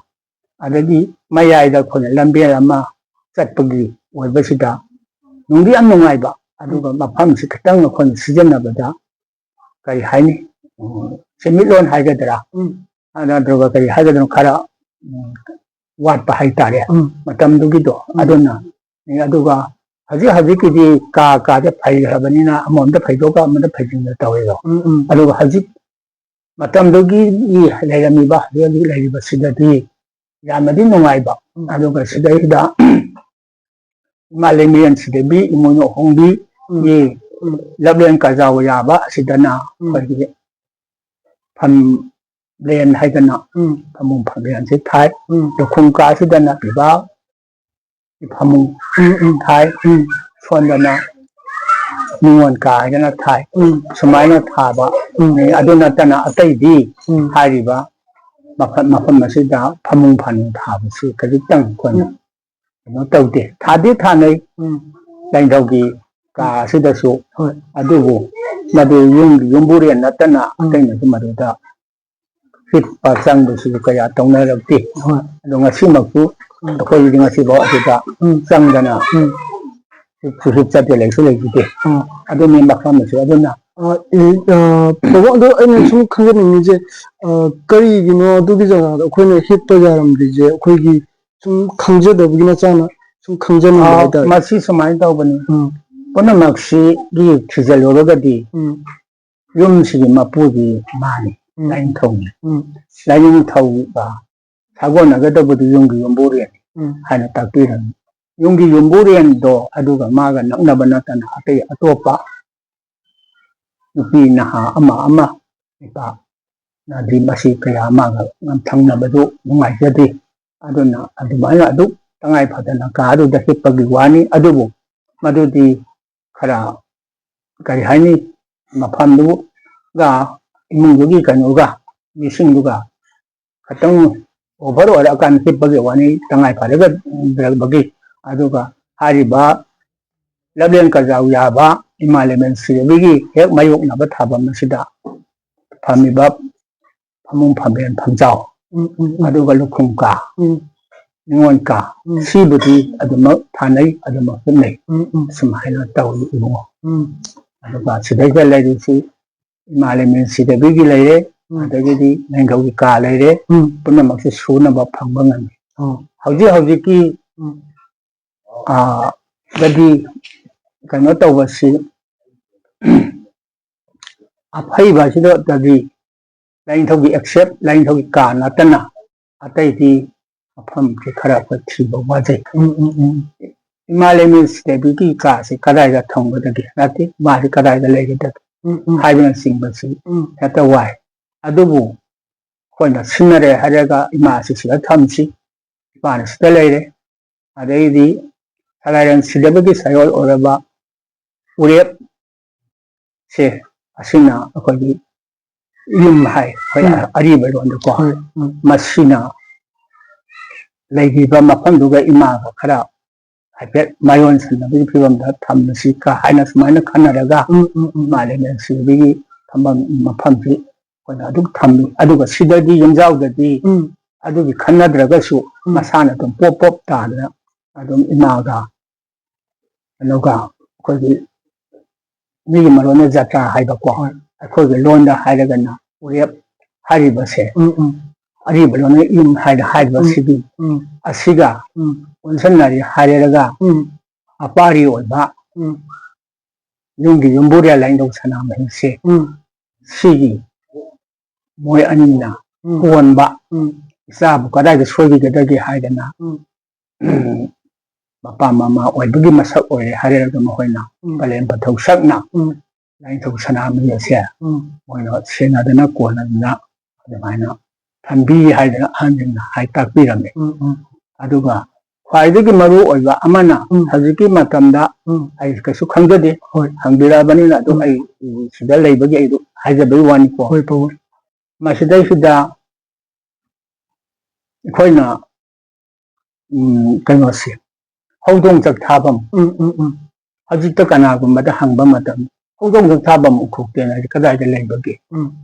ꯑꯗꯒꯤ ꯃꯌꯥꯏꯗ ꯑꯩꯈꯣꯏꯅ ꯂꯝꯕꯦꯜ ꯑꯃ ꯆꯠꯄꯒꯤ ꯑꯣꯏꯕꯁꯤꯗ ꯅꯨꯡꯗꯤ ꯌꯥꯝ ꯅꯨꯡꯉꯥꯏꯕ ꯑꯗꯨꯒ ꯃꯐꯝꯁꯤ ꯈꯤꯇꯪ ꯑꯩꯈꯣꯏꯅ ꯁꯤꯖꯤꯟꯅꯕꯗ ꯀꯔꯤ ꯍꯥꯏꯅꯤ ꯁꯦꯟꯃꯤꯠꯂꯣꯟ ꯍꯥꯏꯒꯗ꯭ꯔꯥ ꯅꯠꯇ꯭ꯔꯒ ꯀꯔꯤ ꯍꯥꯏꯒꯗ꯭ꯔꯥ ꯈꯔ ꯋꯥꯠꯄ ꯍꯥꯏꯇꯥꯔꯦ ꯃꯇꯝꯗꯨꯒꯤꯗꯣ ꯑꯗꯨꯅ ꯑꯗꯨꯒ ꯍꯧꯖꯤꯛꯀꯤꯗꯤ ꯀꯥꯗ ꯐꯩꯈ꯭ꯔꯕꯅꯤꯅ ꯑꯃꯔꯣꯝꯗ ꯐꯩꯗꯣꯛꯑꯒ ꯑꯃꯗ ꯐꯩꯖꯤꯟꯕ ꯇꯧꯋꯦꯕ ꯑꯗꯨꯒ ꯍꯧꯖꯤꯛ ꯃꯇꯝꯗꯨꯒꯤ ꯂꯩꯔꯝꯃꯤꯕ ꯍꯧꯖꯤꯛ ꯂꯩꯔꯤꯕꯁꯤꯗꯗꯤ ꯌꯥꯝꯅꯗꯤ ꯅꯨꯡꯉꯥꯏꯕ ꯑꯗꯨꯒ ꯁꯤꯗꯩꯁꯤꯗ ꯏꯃꯥ ꯂꯩꯃꯔꯦꯟ ꯁꯤꯗꯦꯕꯤ ꯏꯃꯣꯏꯅꯨ ꯑꯍꯣꯡꯕꯤꯒꯤ ꯂꯞꯂꯦꯟ ꯀꯥꯖꯥꯎ ꯌꯥꯕ ꯑꯁꯤꯗꯅ ꯑꯩꯈꯣꯏꯒꯤ ꯐꯝꯂꯦꯟ ꯍꯥꯏꯗꯅ ꯐꯃꯨꯡ ꯐꯝꯂꯦꯟꯁꯤ ꯊꯥꯏ ꯂꯨꯈꯨꯝ ꯀꯥꯁꯤꯗꯅ ꯄꯤꯕꯥ ꯐꯃꯨꯡ ꯊꯥꯏ ꯁꯣꯟꯗꯅ ꯅꯤꯉꯣꯜ ꯀꯥ ꯍꯥꯏꯗꯅ ꯊꯥꯏ ꯁꯨꯃꯥꯏꯅ ꯊꯥꯕ ꯑꯗꯨ ꯅꯠꯇꯅ ꯑꯇꯩꯗꯤ ꯍꯥꯏꯔꯤꯕ ꯃꯐꯝ ꯑꯁꯤꯗ ꯐꯃꯨꯡ ꯐꯥꯅꯨꯡ ꯊꯥꯕꯁꯤ ꯈꯖꯤꯛꯇꯪ ꯑꯩꯈꯣꯏꯅ ꯀꯩꯅꯣ ꯇꯧꯗꯦ ꯊꯥꯗꯤ ꯊꯥꯅꯩ ꯂꯥꯏꯅꯤꯡꯊꯧꯒꯤ ꯀꯥ ꯑꯁꯤꯗꯁꯨ ꯑꯗꯨꯕꯨ ꯃꯗꯨ ꯌꯨꯝꯕꯨꯔꯦꯟ ꯅꯠꯇꯅ ꯑꯇꯩꯅꯁꯨ ꯃꯗꯨꯗ ꯍꯤꯠꯄ ꯆꯪꯕꯁꯤꯁꯨ ꯀꯌꯥ ꯇꯧꯅꯔꯛꯇꯦ ꯑꯗꯣ ꯉꯁꯤꯃꯛꯁꯨ ꯑꯩꯈꯣꯏꯒꯤꯗꯤ ꯉꯁꯤꯐꯥꯎ ꯑꯗꯨꯗ ꯆꯪꯗꯅ ꯍꯤꯠꯆꯗꯦ ꯂꯩꯁꯨ ꯂꯩꯈꯤꯗꯦ ꯑꯗꯨꯅꯤ ꯃꯐꯝ ꯑꯁꯤ ꯑꯗꯨꯅ ꯄꯕꯣ ꯑꯗꯣ ꯑꯩꯅ ꯁꯨꯝ ꯈꯪꯖꯅꯤꯡꯉꯤꯁꯦ ꯀꯔꯤꯒꯤꯅꯣ ꯑꯗꯨꯒꯤ ꯖꯒꯥꯗ ꯑꯩꯈꯣꯏꯅ ꯍꯤꯞꯄ ꯌꯥꯔꯝꯗ꯭ꯔꯤꯁꯦ ꯑꯩꯈꯣꯏꯒꯤ ꯁꯨꯝ ꯈꯪꯖꯗꯕꯒꯤ ꯅꯆꯥꯅ ꯁꯨꯝ ꯈꯪꯖꯅꯤꯡꯕ ꯍꯥꯏꯇꯥꯔꯦ ꯃꯁꯤ ꯁꯨꯃꯥꯏꯅ ꯇꯧꯕꯅꯤ ꯄꯨꯝꯅꯃꯛꯁꯤꯒꯤ ꯊꯤꯖꯤꯜꯂꯨꯔꯒꯗꯤ ꯌꯨꯝꯁꯤꯒꯤ ꯃꯄꯨꯗꯤ ꯃꯥꯅꯤ ꯂꯥꯏꯅꯤꯡꯊꯧꯅꯤ ꯂꯥꯏꯅꯤꯡꯊꯧꯒ ꯁꯥꯒꯣꯟꯅꯒꯗꯕꯗꯤ ꯌꯨꯝꯒꯤ ꯌꯨꯝꯕꯨꯔꯦꯟ ꯍꯥꯏꯅ ꯇꯥꯛꯄꯤꯔꯝꯃꯤ ꯌꯨꯝꯒꯤ ꯌꯨꯝꯕꯨꯔꯦꯟꯗꯣ ꯑꯗꯨꯒ ꯃꯥꯒ ꯅꯛꯅꯕ ꯅꯠꯇꯅ ꯑꯇꯩ ꯑꯇꯣꯞꯄ ꯅꯨꯄꯤ ꯅꯍꯥ ꯑꯃ ꯅꯨꯄꯥꯅꯗꯤ ꯃꯁꯤ ꯀꯌꯥ ꯑꯃꯒ ꯊꯪꯅꯕꯗꯨ ꯅꯨꯡꯉꯥꯏꯖꯗꯦ ꯑꯗꯨꯅ ꯑꯗꯨꯃꯥꯏꯅ ꯑꯗꯨꯛ ꯇꯉꯥꯏ ꯐꯗꯅ ꯀꯥꯗꯨꯗ ꯍꯤꯞꯄꯒꯤ ꯋꯥꯅꯤ ꯑꯗꯨꯕꯨ ꯃꯗꯨꯗꯤ ꯈꯔ ꯀꯔꯤ ꯍꯥꯏꯅꯤ ꯃꯐꯝꯗꯨꯒ ꯏꯃꯨꯡꯗꯨꯒꯤ ꯀꯩꯅꯣꯒ ꯃꯤꯁꯤꯡꯗꯨꯒ ꯈꯤꯇꯪ ꯑꯣꯚꯔ ꯑꯣꯏꯔꯛꯑꯀꯥꯟꯗ ꯍꯤꯞꯄꯒꯤ ꯋꯥꯅꯤ ꯇꯉꯥꯏ ꯐꯗꯕꯒꯤ ꯑꯗꯨꯒ ꯍꯥꯏꯔꯤꯕ ꯂꯝꯂꯦꯟ ꯀꯖꯥꯎ ꯌꯥꯕ ꯏꯃꯥ ꯂꯩꯃꯦꯟ ꯁꯤꯔꯕꯤꯒꯤ ꯍꯦꯛ ꯃꯥꯌꯣꯛꯅꯕ ꯊꯥꯐꯝ ꯑꯁꯤꯗ ꯐꯝꯃꯤꯕ ꯐꯃꯨꯡ ꯐꯝꯕꯦꯟ ꯐꯝꯖꯥꯎ ꯑꯗꯨꯒ ꯂꯨꯈꯨꯝ ꯀꯥ ꯅꯤꯉꯣꯜ ꯀꯥ ꯁꯤꯕꯨꯗꯤ ꯑꯗꯨꯃꯛ ꯊꯥꯅꯩ ꯑꯗꯨꯃꯛ ꯍꯤꯞꯅꯩ ꯁꯨꯃꯥꯏꯅ ꯇꯧꯏ ꯏꯕꯨꯡꯉꯣ ꯑꯗꯨꯒ ꯁꯤꯗꯩꯗ ꯂꯩꯔꯤꯁꯤ ꯏꯃꯥ ꯂꯩꯃꯦꯟ ꯁꯤꯔꯕꯤꯒꯤ ꯂꯩꯔꯦ ꯑꯗꯒꯤꯗꯤ ꯅꯤꯡꯊꯧꯒꯤ ꯀꯥ ꯂꯩꯔꯦ ꯄꯨꯝꯅꯃꯛꯁꯦ ꯁꯨꯅꯕ ꯐꯪꯕ ꯉꯝꯃꯤ ꯍꯧꯖꯤꯛꯀꯤ ꯗꯗꯤ ꯀꯩꯅꯣ ꯇꯧꯕꯁꯤ ꯑꯐꯩꯕ ꯑꯁꯤꯗꯗꯤ ꯂꯥꯏꯅꯤꯡꯊꯧꯒꯤ ꯑꯦꯛꯁꯦꯞ ꯂꯥꯏꯅꯤꯡꯊꯧꯒꯤ ꯀꯥ ꯅꯠꯇꯅ ꯑꯇꯩꯗꯤ ꯃꯐꯝꯁꯦ ꯈꯔ ꯑꯩꯈꯣꯏ ꯊꯤꯕ ꯋꯥꯖꯩ ꯏꯃꯥ ꯂꯩꯃꯦꯟ ꯁꯤꯗꯕꯤꯒꯤ ꯀꯥꯁꯤ ꯀꯗꯥꯏꯗ ꯊꯝꯒꯗꯒꯦ ꯅꯠꯇꯦ ꯃꯥꯁꯤ ꯀꯗꯥꯏꯗ ꯂꯩꯒꯗꯒꯦ ꯍꯥꯏꯕꯅꯆꯤꯡꯕꯁꯤ ꯍꯦꯛꯇ ꯋꯥꯏ ꯑꯗꯨꯕꯨ ꯑꯩꯈꯣꯏꯅ ꯁꯤꯟꯅꯔꯦ ꯍꯥꯏꯔꯒ ꯏꯃꯥꯁꯤ ꯁꯤꯗ ꯊꯝꯁꯤ ꯏꯄꯥꯅ ꯁꯤꯗ ꯂꯩꯔꯦ ꯑꯗꯩꯗꯤ ꯁꯂꯥꯏꯔꯦꯟ ꯁꯤꯗꯕꯒꯤ ꯁꯌꯣꯜ ꯑꯣꯏꯔꯕ ꯎꯔꯦꯞꯁꯦ ꯑꯁꯤꯅ ꯑꯩꯈꯣꯏꯒꯤ ꯌꯨꯝ ꯍꯥꯏ ꯑꯩꯈꯣꯏ ꯑꯔꯤꯕ ꯂꯣꯟꯗꯀꯣ ꯃꯁꯤꯅ ꯂꯩꯔꯤꯕ ꯃꯐꯝꯗꯨꯒ ꯏꯃꯥꯒ ꯈꯔ ꯍꯥꯏꯐꯦꯠ ꯃꯥꯌꯣꯟ ꯁꯟꯅꯕꯒꯤ ꯐꯤꯕꯝꯗ ꯊꯝꯕꯁꯤ ꯀ ꯍꯥꯏꯅ ꯁꯨꯃꯥꯏꯅ ꯈꯟꯅꯔꯒ ꯏꯃꯥ ꯂꯩꯃꯦꯟ ꯁꯤꯕꯒꯤ ꯊꯝꯐꯝ ꯃꯐꯝꯁꯤ ꯑꯩꯈꯣꯏꯅ ꯑꯗꯨꯝ ꯊꯝꯃꯤ ꯑꯗꯨꯒ ꯁꯤꯗꯗꯤ ꯌꯨꯝꯖꯥꯎꯗꯗꯤ ꯑꯗꯨꯒꯤ ꯈꯟꯅꯗ꯭ꯔꯒꯁꯨ ꯃꯁꯥꯅ ꯑꯗꯨꯝ ꯄꯣꯞ ꯄꯣꯞ ꯇꯥꯗꯅ ꯑꯗꯨꯝ ꯏꯃꯥꯒ ꯀꯩꯅꯣꯒ ꯑꯩꯈꯣꯏꯒꯤ ꯃꯤꯒꯤ ꯃꯔꯣꯟꯗ ꯖꯇ꯭ꯔꯥ ꯍꯥꯏꯕꯀꯣ ꯑꯩꯈꯣꯏꯒꯤ ꯂꯣꯟꯗ ꯍꯥꯏꯔꯒꯅ ꯎꯔꯦꯞ ꯍꯥꯏꯔꯤꯕꯁꯦ ꯑꯔꯤꯕ ꯂꯣꯟꯗ ꯌꯨꯝ ꯍꯥꯏꯔꯤꯕꯁꯤꯒꯤ ꯑꯁꯤꯒ ꯄꯨꯟꯁꯤꯟꯅꯔꯤ ꯍꯥꯏꯔꯒ ꯑꯄꯥꯔꯤ ꯑꯣꯏꯕ ꯌꯨꯝꯒꯤ ꯌꯨꯝꯕꯨꯔꯦꯟ ꯂꯥꯏꯅꯤꯡꯊꯧ ꯁꯅꯥꯃꯍꯤꯁꯦ ꯁꯤꯒꯤ ꯃꯣꯏ ꯑꯅꯤꯅ ꯀꯣꯟꯕ ꯏꯆꯥꯕꯨ ꯀꯗꯥꯏꯗ ꯁꯣꯏꯕꯤꯒꯗꯒꯦ ꯍꯥꯏꯗꯅ ꯃꯄꯥ ꯃꯃꯥ ꯑꯣꯏꯕꯒꯤ ꯃꯁꯛ ꯑꯣꯏꯔꯦ ꯍꯥꯏꯔꯒ ꯃꯈꯣꯏꯅ ꯄꯂꯦꯝ ꯄꯊꯧ ꯁꯛꯅ ꯂꯥꯏꯅꯤꯡꯊꯧ ꯁꯅꯥꯃꯍꯤ ꯑꯁꯦ ꯃꯣꯏꯅ ꯁꯦꯟꯅꯗꯅ ꯀꯣꯟꯅꯗꯅ ꯑꯗꯨꯃꯥꯏꯅ ꯊꯝꯕꯤ ꯍꯥꯏꯗꯅ ꯑꯍꯟꯁꯤꯡꯅ ꯇꯥꯛꯄꯤꯔꯝꯃꯤ ꯑꯗꯨꯒ ꯈ꯭ꯋꯥꯏꯗꯒꯤ ꯃꯔꯨ ꯑꯣꯏꯕ ꯑꯃꯅ ꯍꯧꯖꯤꯛꯀꯤ ꯃꯇꯝꯗ ꯑꯩ ꯀꯩꯁꯨ ꯈꯪꯖꯗꯦ ꯍꯪꯕꯤꯔꯛꯑꯕꯅꯤꯅ ꯑꯗꯨꯝ ꯑꯩ ꯁꯤꯗ ꯂꯩꯕꯒꯤ ꯑꯩ ꯍꯥꯏꯖꯕꯒꯤ ꯋꯥꯅꯤꯀꯣ ꯃꯁꯤꯗꯩꯁꯤꯗ ꯑꯩꯈꯣꯏꯅ ꯀꯩꯅꯣꯁꯤ ꯍꯧꯗꯣꯡ ꯆꯥꯛꯊꯥꯐꯝ ꯍꯧꯖꯤꯛꯇ ꯀꯅꯥꯒꯨꯝꯕꯗ ꯍꯪꯕ ꯃꯇꯝ ꯍꯧꯗꯣꯡ ꯆꯥꯛꯊꯥꯐꯝ ꯎꯈꯣꯛꯇꯦꯟ ꯍꯥꯏꯁꯤ ꯀꯗꯥꯏꯗ ꯂꯩꯕꯒꯦ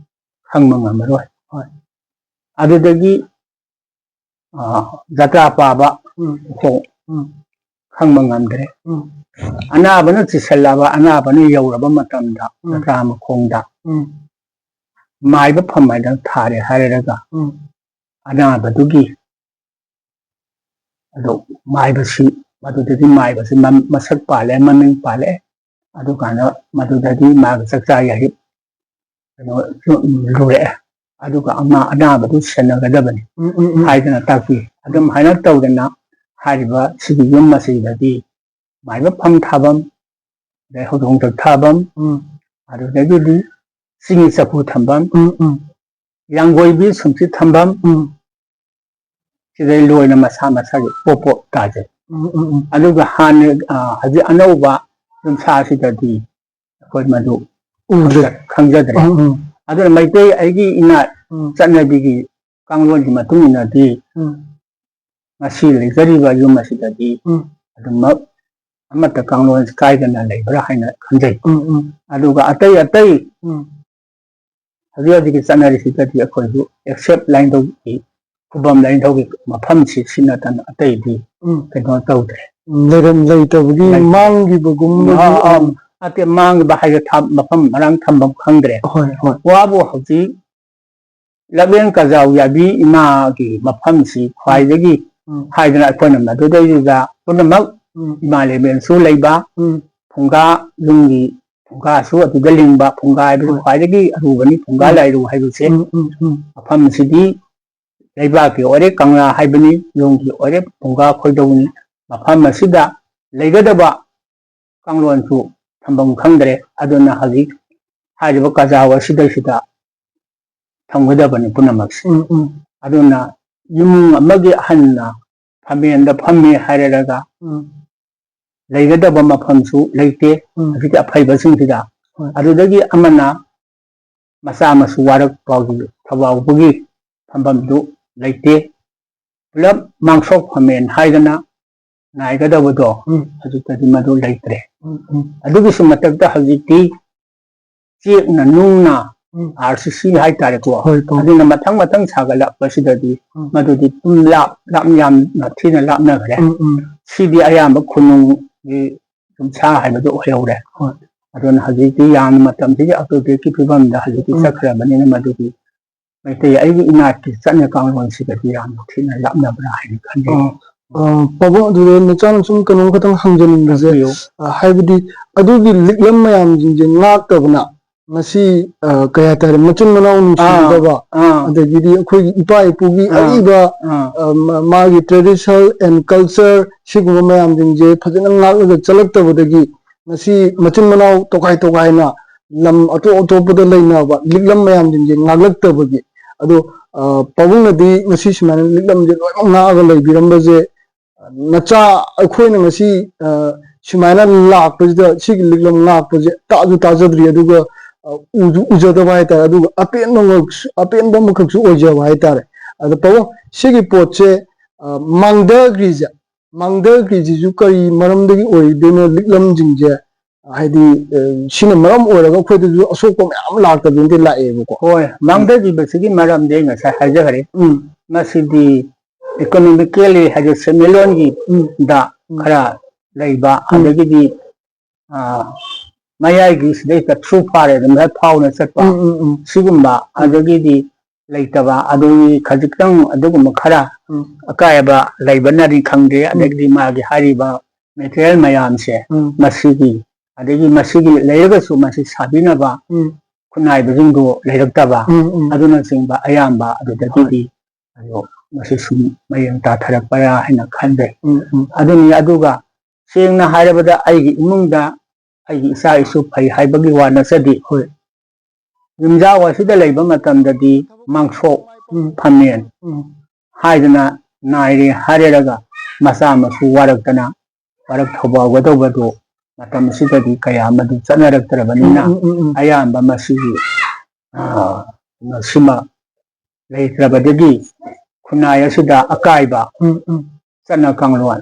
ꯈꯪꯕ ꯉꯝꯃꯔꯣꯏ ꯑꯗꯨꯗꯒꯤ ꯖꯇ꯭ꯔꯥ ꯄꯥꯕ ꯎꯈꯣꯡ ꯈꯪꯕ ꯉꯝꯗ꯭ꯔꯦ ꯑꯅꯥꯕꯅ ꯆꯤꯁꯜꯂꯕ ꯑꯅꯥꯕꯅ ꯌꯧꯔꯕ ꯃꯇꯝꯗ ꯖꯇ꯭ꯔꯥ ꯃꯈꯣꯡꯗ ꯃꯥꯏꯕ ꯐꯝ ꯍꯥꯏꯗꯅ ꯊꯥꯔꯦ ꯍꯥꯏꯔꯒ ꯑꯅꯥꯕꯗꯨꯒꯤ ꯑꯗꯣ ꯃꯥꯏꯕꯁꯤ ꯃꯗꯨꯗꯗꯤ ꯃꯥꯏꯕꯁꯤ ꯃꯁꯛ ꯄꯥꯜꯂꯦ ꯃꯃꯤꯡ ꯄꯥꯜꯂꯦ ꯑꯗꯨꯀꯥꯟꯗ ꯃꯗꯨꯗꯗꯤ ꯃꯥꯒ ꯆꯥꯛꯆꯥ ꯌꯥꯍꯤꯞ ꯀꯩꯅꯣ ꯂꯨꯔꯛꯑꯦ ꯑꯗꯨꯒ ꯑꯅꯥꯕꯗꯨ ꯁꯦꯟꯅꯒꯗꯕꯅꯤ ꯍꯥꯏꯗꯅ ꯇꯥꯛꯄꯤ ꯑꯗꯨꯝ ꯍꯥꯏꯅ ꯇꯧꯗꯅ ꯍꯥꯏꯔꯤꯕ ꯁꯤꯒꯤ ꯌꯨꯝ ꯑꯁꯤꯗꯗꯤ ꯃꯥꯏꯕ ꯐꯝ ꯊꯥꯐꯝ ꯑꯗꯩ ꯍꯧꯗꯣꯡ ꯆꯥꯛꯊꯥꯐꯝ ꯑꯗꯨꯗꯒꯤꯗꯤ ꯆꯤꯡꯒꯤ ꯆꯐꯨ ꯊꯝꯐꯝ ꯌꯥꯡꯒꯣꯏꯕꯤ ꯁꯨꯝꯆꯤꯠ ꯊꯝꯐꯝ ꯁꯤꯗꯩ ꯂꯣꯏꯅ ꯃꯁꯥ ꯃꯁꯥꯒꯤ ꯄꯣꯞ ꯄꯣꯞ ꯇꯥꯖꯩ ꯑꯗꯨꯒ ꯍꯥꯟꯅ ꯍꯧꯖꯤꯛ ꯑꯅꯧꯕ ꯌꯨꯝꯁꯥꯁꯤꯗꯗꯤ ꯑꯩꯈꯣꯏ ꯃꯗꯨ ꯈꯪꯖꯗ꯭ꯔꯦ ꯑꯗꯨꯅ ꯃꯩꯇꯩ ꯑꯩꯒꯤ ꯏꯅꯥꯠ ꯆꯠꯅꯕꯤꯒꯤ ꯀꯥꯡꯂꯣꯟꯒꯤ ꯃꯇꯨꯡ ꯏꯟꯅꯗꯤ ꯉꯁꯤ ꯂꯩꯖꯔꯤꯕ ꯌꯨꯝ ꯑꯁꯤꯗꯗꯤ ꯑꯗꯨꯃꯛ ꯑꯃꯠꯇ ꯀꯥꯡꯂꯣꯟ ꯀꯥꯏꯗꯅ ꯂꯩꯕ꯭ꯔꯥ ꯍꯥꯏꯅ ꯈꯟꯖꯩ ꯑꯗꯨꯒ ꯑꯇꯩ ꯍꯧꯖꯤꯛ ꯍꯧꯖꯤꯛꯀꯤ ꯆꯠꯅꯔꯤꯁꯤꯗꯗꯤ ꯑꯩꯈꯣꯏꯁꯨ ꯑꯦꯛꯁꯦꯞ ꯂꯥꯏꯅꯤꯡꯊꯧꯒꯤ ꯈꯨꯕꯝ ꯂꯥꯏꯅꯤꯡꯊꯧꯒꯤ ꯃꯐꯝꯁꯤ ꯁꯤ ꯅꯠꯇꯅ ꯑꯇꯩꯗꯤ ꯀꯩꯅꯣ ꯇꯧꯗ꯭ꯔꯦ ꯂꯩꯇꯕꯒꯤ ꯃꯥꯡꯈꯤꯕꯒꯨꯝꯕ ꯑꯇꯦ ꯃꯥꯡꯕ ꯍꯥꯏꯒ ꯃꯐꯝ ꯃꯔꯥꯡ ꯊꯝꯐꯝ ꯈꯪꯗ꯭ꯔꯦ ꯋꯥꯕꯨ ꯍꯧꯖꯤꯛ ꯂꯕꯦꯟ ꯀꯖꯥꯎ ꯌꯥꯕꯤ ꯏꯃꯥꯒꯤ ꯃꯐꯝꯁꯤ ꯈ꯭ꯋꯥꯏꯗꯒꯤ ꯍꯥꯏꯗꯅ ꯑꯩꯈꯣꯏꯅ ꯃꯗꯨꯗꯩꯗꯨꯗ ꯄꯨꯝꯅꯃꯛ ꯏꯃꯥ ꯂꯩꯕꯦꯟꯁꯨ ꯂꯩꯕ ꯐꯨꯡꯒꯥ ꯌꯨꯝꯒꯤ ꯐꯨꯡꯒꯥꯁꯨ ꯑꯗꯨꯗ ꯂꯤꯡꯕ ꯐꯨꯡꯒꯥ ꯍꯥꯏꯕꯁꯤ ꯈ꯭ꯋꯥꯏꯗꯒꯤ ꯑꯔꯨꯕꯅꯤ ꯐꯨꯡꯒꯥ ꯂꯥꯏꯔꯨ ꯍꯥꯏꯕꯁꯦ ꯃꯐꯝꯁꯤꯗꯤ ꯂꯩꯕꯥꯛꯀꯤ ꯑꯣꯏꯔꯦ ꯀꯪꯂꯥ ꯍꯥꯏꯕꯅꯤ ꯌꯨꯝꯒꯤ ꯑꯣꯏꯔꯦ ꯐꯨꯡꯒꯥ ꯈꯣꯏꯗꯧꯅꯤ ꯃꯐꯝ ꯑꯁꯤꯗ ꯂꯩꯒꯗꯕ ꯀꯥꯡꯂꯣꯟꯁꯨ ꯊꯝꯐꯝ ꯈꯪꯗ꯭ꯔꯦ ꯑꯗꯨꯅ ꯍꯧꯖꯤꯛ ꯍꯥꯏꯔꯤꯕ ꯀꯖꯥꯎ ꯑꯁꯤꯗꯩꯁꯤꯗ ꯊꯝꯒꯗꯕꯅꯤ ꯄꯨꯝꯅꯃꯛꯁꯦ ꯑꯗꯨꯅ ꯏꯃꯨꯡ ꯑꯃꯒꯤ ꯑꯍꯟꯅ ꯐꯝꯃꯦꯟꯗ ꯐꯝꯃꯦ ꯍꯥꯏꯔꯒ ꯂꯩꯒꯗꯕ ꯃꯐꯝꯁꯨ ꯂꯩꯇꯦ ꯍꯧꯖꯤꯛꯀꯤ ꯑꯐꯩꯕꯁꯤꯡꯁꯤꯗ ꯑꯗꯨꯗꯒꯤ ꯑꯃꯅ ꯃꯆꯥ ꯃꯁꯨ ꯋꯥꯔꯛꯄꯒꯤ ꯊꯧꯕꯥꯎꯕꯒꯤ ꯊꯝꯐꯝꯗꯨ ꯂꯩꯇꯦ ꯄꯨꯂꯞ ꯃꯥꯡꯁꯣꯛ ꯐꯝꯃꯦꯟ ꯍꯥꯏꯗꯅ ꯅꯥꯏꯒꯗꯕꯗꯣ ꯍꯧꯖꯤꯛꯇꯗꯤ ꯃꯗꯨ ꯂꯩꯇ꯭ꯔꯦ ꯑꯗꯨꯒꯤꯁꯨ ꯃꯊꯛꯇ ꯍꯧꯖꯤꯛꯇꯤ ꯆꯦꯛꯅ ꯅꯨꯡꯅ RCC ꯍꯥꯏꯇꯥꯔꯦꯀꯣ ꯑꯗꯨꯅ ꯃꯊꯪ ꯁꯥꯒꯠꯂꯛꯄꯁꯤꯗꯗꯤ ꯃꯗꯨꯗꯤ ꯌꯥꯝꯅ ꯊꯤꯅ ꯂꯥꯞꯅꯈ꯭ꯔꯦ ꯁꯤꯗꯤ ꯑꯌꯥꯝꯕ ꯈꯨꯅꯨꯡꯒꯤ ꯌꯨꯝꯁꯥ ꯍꯥꯏꯕꯗꯨ ꯑꯣꯏꯍꯧꯔꯦ ꯑꯗꯨꯅ ꯍꯧꯖꯤꯛꯇꯤ ꯌꯥꯝꯅ ꯃꯇꯝꯁꯤꯒꯤ ꯑꯀꯣꯏꯕꯒꯤ ꯐꯤꯕꯝꯗ ꯍꯧꯖꯤꯛꯇꯤ ꯆꯠꯈ꯭ꯔꯕꯅꯤꯅ ꯃꯗꯨꯒꯤ ꯃꯩꯇꯩ ꯑꯩꯒꯤ ꯏꯅꯥꯠꯀꯤ ꯆꯠꯅ ꯀꯥꯡꯂꯣꯟꯁꯤꯗꯗꯤ ꯌꯥꯝꯅ ꯊꯤꯅ ꯂꯥꯞꯅꯕ꯭ꯔꯥ ꯍꯥꯏꯅ ꯈꯟꯖꯩ ꯄꯥꯕꯨꯡ ꯑꯗꯨꯗ ꯅꯆꯥꯅ ꯁꯨꯝ ꯀꯩꯅꯣꯝ ꯈꯛꯇꯪ ꯍꯪꯖꯅꯤꯡꯕꯁꯦ ꯍꯥꯏꯕꯗꯤ ꯑꯗꯨꯒꯤ ꯂꯤꯛꯂꯝ ꯃꯌꯥꯝꯁꯤꯡꯁꯦ ꯉꯥꯛꯇꯕꯅ ꯉꯁꯤ ꯀꯩ ꯍꯥꯏꯇꯥꯔꯦ ꯃꯆꯤꯟ ꯃꯅꯥꯎ ꯅꯨꯡꯁꯤꯅꯗꯕ ꯑꯗꯒꯤꯗꯤ ꯑꯩꯈꯣꯏꯒꯤ ꯏꯄꯥ ꯏꯄꯨꯒꯤ ꯑꯔꯤꯕ ꯃꯥꯒꯤ ꯇ꯭ꯔꯦꯗꯤꯁꯅꯦꯜ ꯑꯦꯟ ꯀꯜꯆꯔ ꯁꯤꯒꯨꯝꯕ ꯃꯌꯥꯝꯁꯤꯡꯁꯦ ꯐꯖꯅ ꯉꯥꯛꯂꯒ ꯆꯠꯂꯛꯇꯕꯗꯒꯤ ꯉꯁꯤ ꯃꯆꯤन ꯃꯅꯥꯎ ꯇꯣꯈꯥꯏ ꯇꯣꯈꯥꯏꯅ ꯂꯝ ꯑꯇꯣꯞ ꯑꯇꯣꯞꯄꯗ ꯂꯩꯅꯕ ꯂꯤꯛꯂꯝ ꯃꯌꯥꯝꯁꯤꯡꯁꯦ ꯉꯥꯛꯂꯛꯇꯕꯒꯤ ꯑꯗꯣ ꯄꯥꯕꯨꯡꯅꯗꯤ ꯉꯁꯤ ꯁꯨꯃꯥꯏꯅ ꯂꯤꯛꯂꯝꯁꯦ ꯂꯣꯏꯅꯃꯛ ꯉꯥꯛꯑꯒ ꯂꯩꯕꯤꯔꯝꯕꯁꯦ ꯅꯆꯥ ꯑꯩꯈꯣꯏꯅ ꯉꯁꯤ ꯁꯨꯃꯥꯏꯅ ꯂꯥꯛꯄꯁꯤꯗ ꯁꯤꯒꯤ ꯂꯤꯛꯂꯝ ꯉꯥꯛꯄꯁꯦ ꯇꯥꯁꯨ ꯇꯥꯖꯗ꯭ꯔꯤ ꯑꯗꯨꯒ ꯎꯖꯗꯕ ꯍꯥꯏꯇꯥꯔꯦ ꯑꯗꯨꯒ ꯑꯄꯦꯟꯕ ꯑꯃꯈꯛꯁꯨ ꯑꯣꯏꯖꯕ ꯍꯥꯏꯇꯥꯔꯦ ꯑꯗꯣ ꯄꯥꯕꯨꯡ ꯁꯤꯒꯤ ꯄꯣꯠꯁꯦ ꯃꯥꯡꯊꯈ꯭ꯔꯤꯁꯤꯁꯨ ꯀꯔꯤ ꯃꯔꯝꯗꯒꯤ ꯑꯣꯏꯗꯣꯏꯅꯣ ꯂꯤꯛꯂꯝꯁꯤꯡꯁꯦ ꯍꯥꯏꯗꯤ ꯁꯤꯅ ꯃꯔꯝ ꯑꯣꯏꯔꯒ ꯑꯩꯈꯣꯏꯗꯁꯨ ꯑꯁꯣꯛꯄ ꯃꯌꯥꯝ ꯂꯥꯛꯇꯕꯗꯤ ꯂꯥꯛꯑꯦꯕꯀꯣ ꯍꯣꯏ ꯃꯥꯡꯊꯈꯤꯕꯁꯤꯒꯤ ꯃꯔꯝꯗꯤ ꯑꯩ ꯉꯁꯥꯏ ꯍꯥꯏꯖꯈ꯭ꯔꯦ ꯃꯁꯤꯗꯤ ꯏꯀꯣꯅꯣꯃꯤꯀꯦꯜꯂꯤ ꯍꯥꯏꯗꯤ ꯁꯦꯟꯃꯤꯠꯂꯣꯟꯒꯤ ꯗ ꯈꯔ ꯂꯩꯕ ꯑꯗꯒꯤꯗꯤ ꯃꯌꯥꯏꯒꯤ ꯁꯤꯗꯩꯗ ꯊ꯭ꯔꯨ ꯐꯥꯔꯦ ꯑꯗꯨꯝ ꯐꯥꯎꯅ ꯆꯠꯄ ꯁꯤꯒꯨꯝꯕ ꯑꯗꯒꯤꯗꯤ ꯂꯩꯇꯕ ꯑꯗꯨꯒꯤ ꯈꯖꯤꯛꯇꯪ ꯑꯗꯨꯒꯨꯝꯕ ꯈꯔ ꯑꯀꯥꯏꯕ ꯂꯩꯕꯅꯗꯤ ꯈꯪꯗꯦ ꯑꯗꯒꯤꯗꯤ ꯃꯥꯒꯤ ꯍꯥꯏꯔꯤꯕ ꯃꯦꯇꯔꯤꯌꯦꯜ ꯃꯌꯥꯝꯁꯦ ꯃꯁꯤꯒꯤ ꯑꯗꯒꯤ ꯃꯁꯤꯒꯤ ꯂꯩꯔꯒꯁꯨ ꯃꯁꯤ ꯁꯥꯕꯤꯅꯕ ꯈꯨꯠꯅꯥꯏꯕꯁꯤꯡꯗꯨ ꯂꯩꯔꯛꯇꯕ ꯑꯗꯨꯅꯆꯤꯡꯕ ꯑꯌꯥꯝꯕ ꯑꯗꯨꯗꯒꯤꯗꯤ ꯃꯁꯤ ꯁꯨꯝ ꯃꯌꯦꯡ ꯇꯥꯊꯔꯛꯄꯔꯥ ꯍꯥꯏꯅ ꯈꯟꯖꯩ ꯑꯗꯨꯅꯤ ꯑꯗꯨꯒ ꯁꯦꯡꯅ ꯍꯥꯏꯔꯕꯗ ꯑꯩꯒꯤ ꯏꯃꯨꯡꯗ ꯑꯩꯒꯤ ꯏꯆꯥ ꯏꯁꯨ ꯐꯩ ꯍꯥꯏꯕꯒꯤ ꯋꯥ ꯅꯠꯆꯗꯦ ꯌꯨꯝꯖꯥꯎ ꯑꯁꯤꯗ ꯂꯩꯕ ꯃꯇꯝꯗꯗꯤ ꯃꯥꯡꯁꯣꯛ ꯐꯝꯃꯦꯟ ꯍꯥꯏꯗꯅ ꯅꯥꯏꯔꯦ ꯍꯥꯏꯔꯒ ꯃꯆꯥ ꯃꯁꯨ ꯋꯥꯔꯛꯇꯅ ꯋꯥꯔꯛ ꯊꯧꯕꯥꯎꯒꯗꯧꯕꯗꯨ ꯃꯇꯝ ꯑꯁꯤꯗꯗꯤ ꯀꯌꯥ ꯃꯗꯨ ꯆꯠꯅꯔꯛꯇ꯭ꯔꯕꯅꯤꯅ ꯑꯌꯥꯝꯕ ꯃꯁꯤꯒꯤ ꯁꯤꯃ ꯂꯩꯇ꯭ꯔꯕꯗꯒꯤ ꯈꯨꯟꯅꯥꯏ ꯑꯁꯤꯗ ꯑꯀꯥꯏꯕ ꯆꯠꯅ ꯀꯥꯡꯂꯣꯟ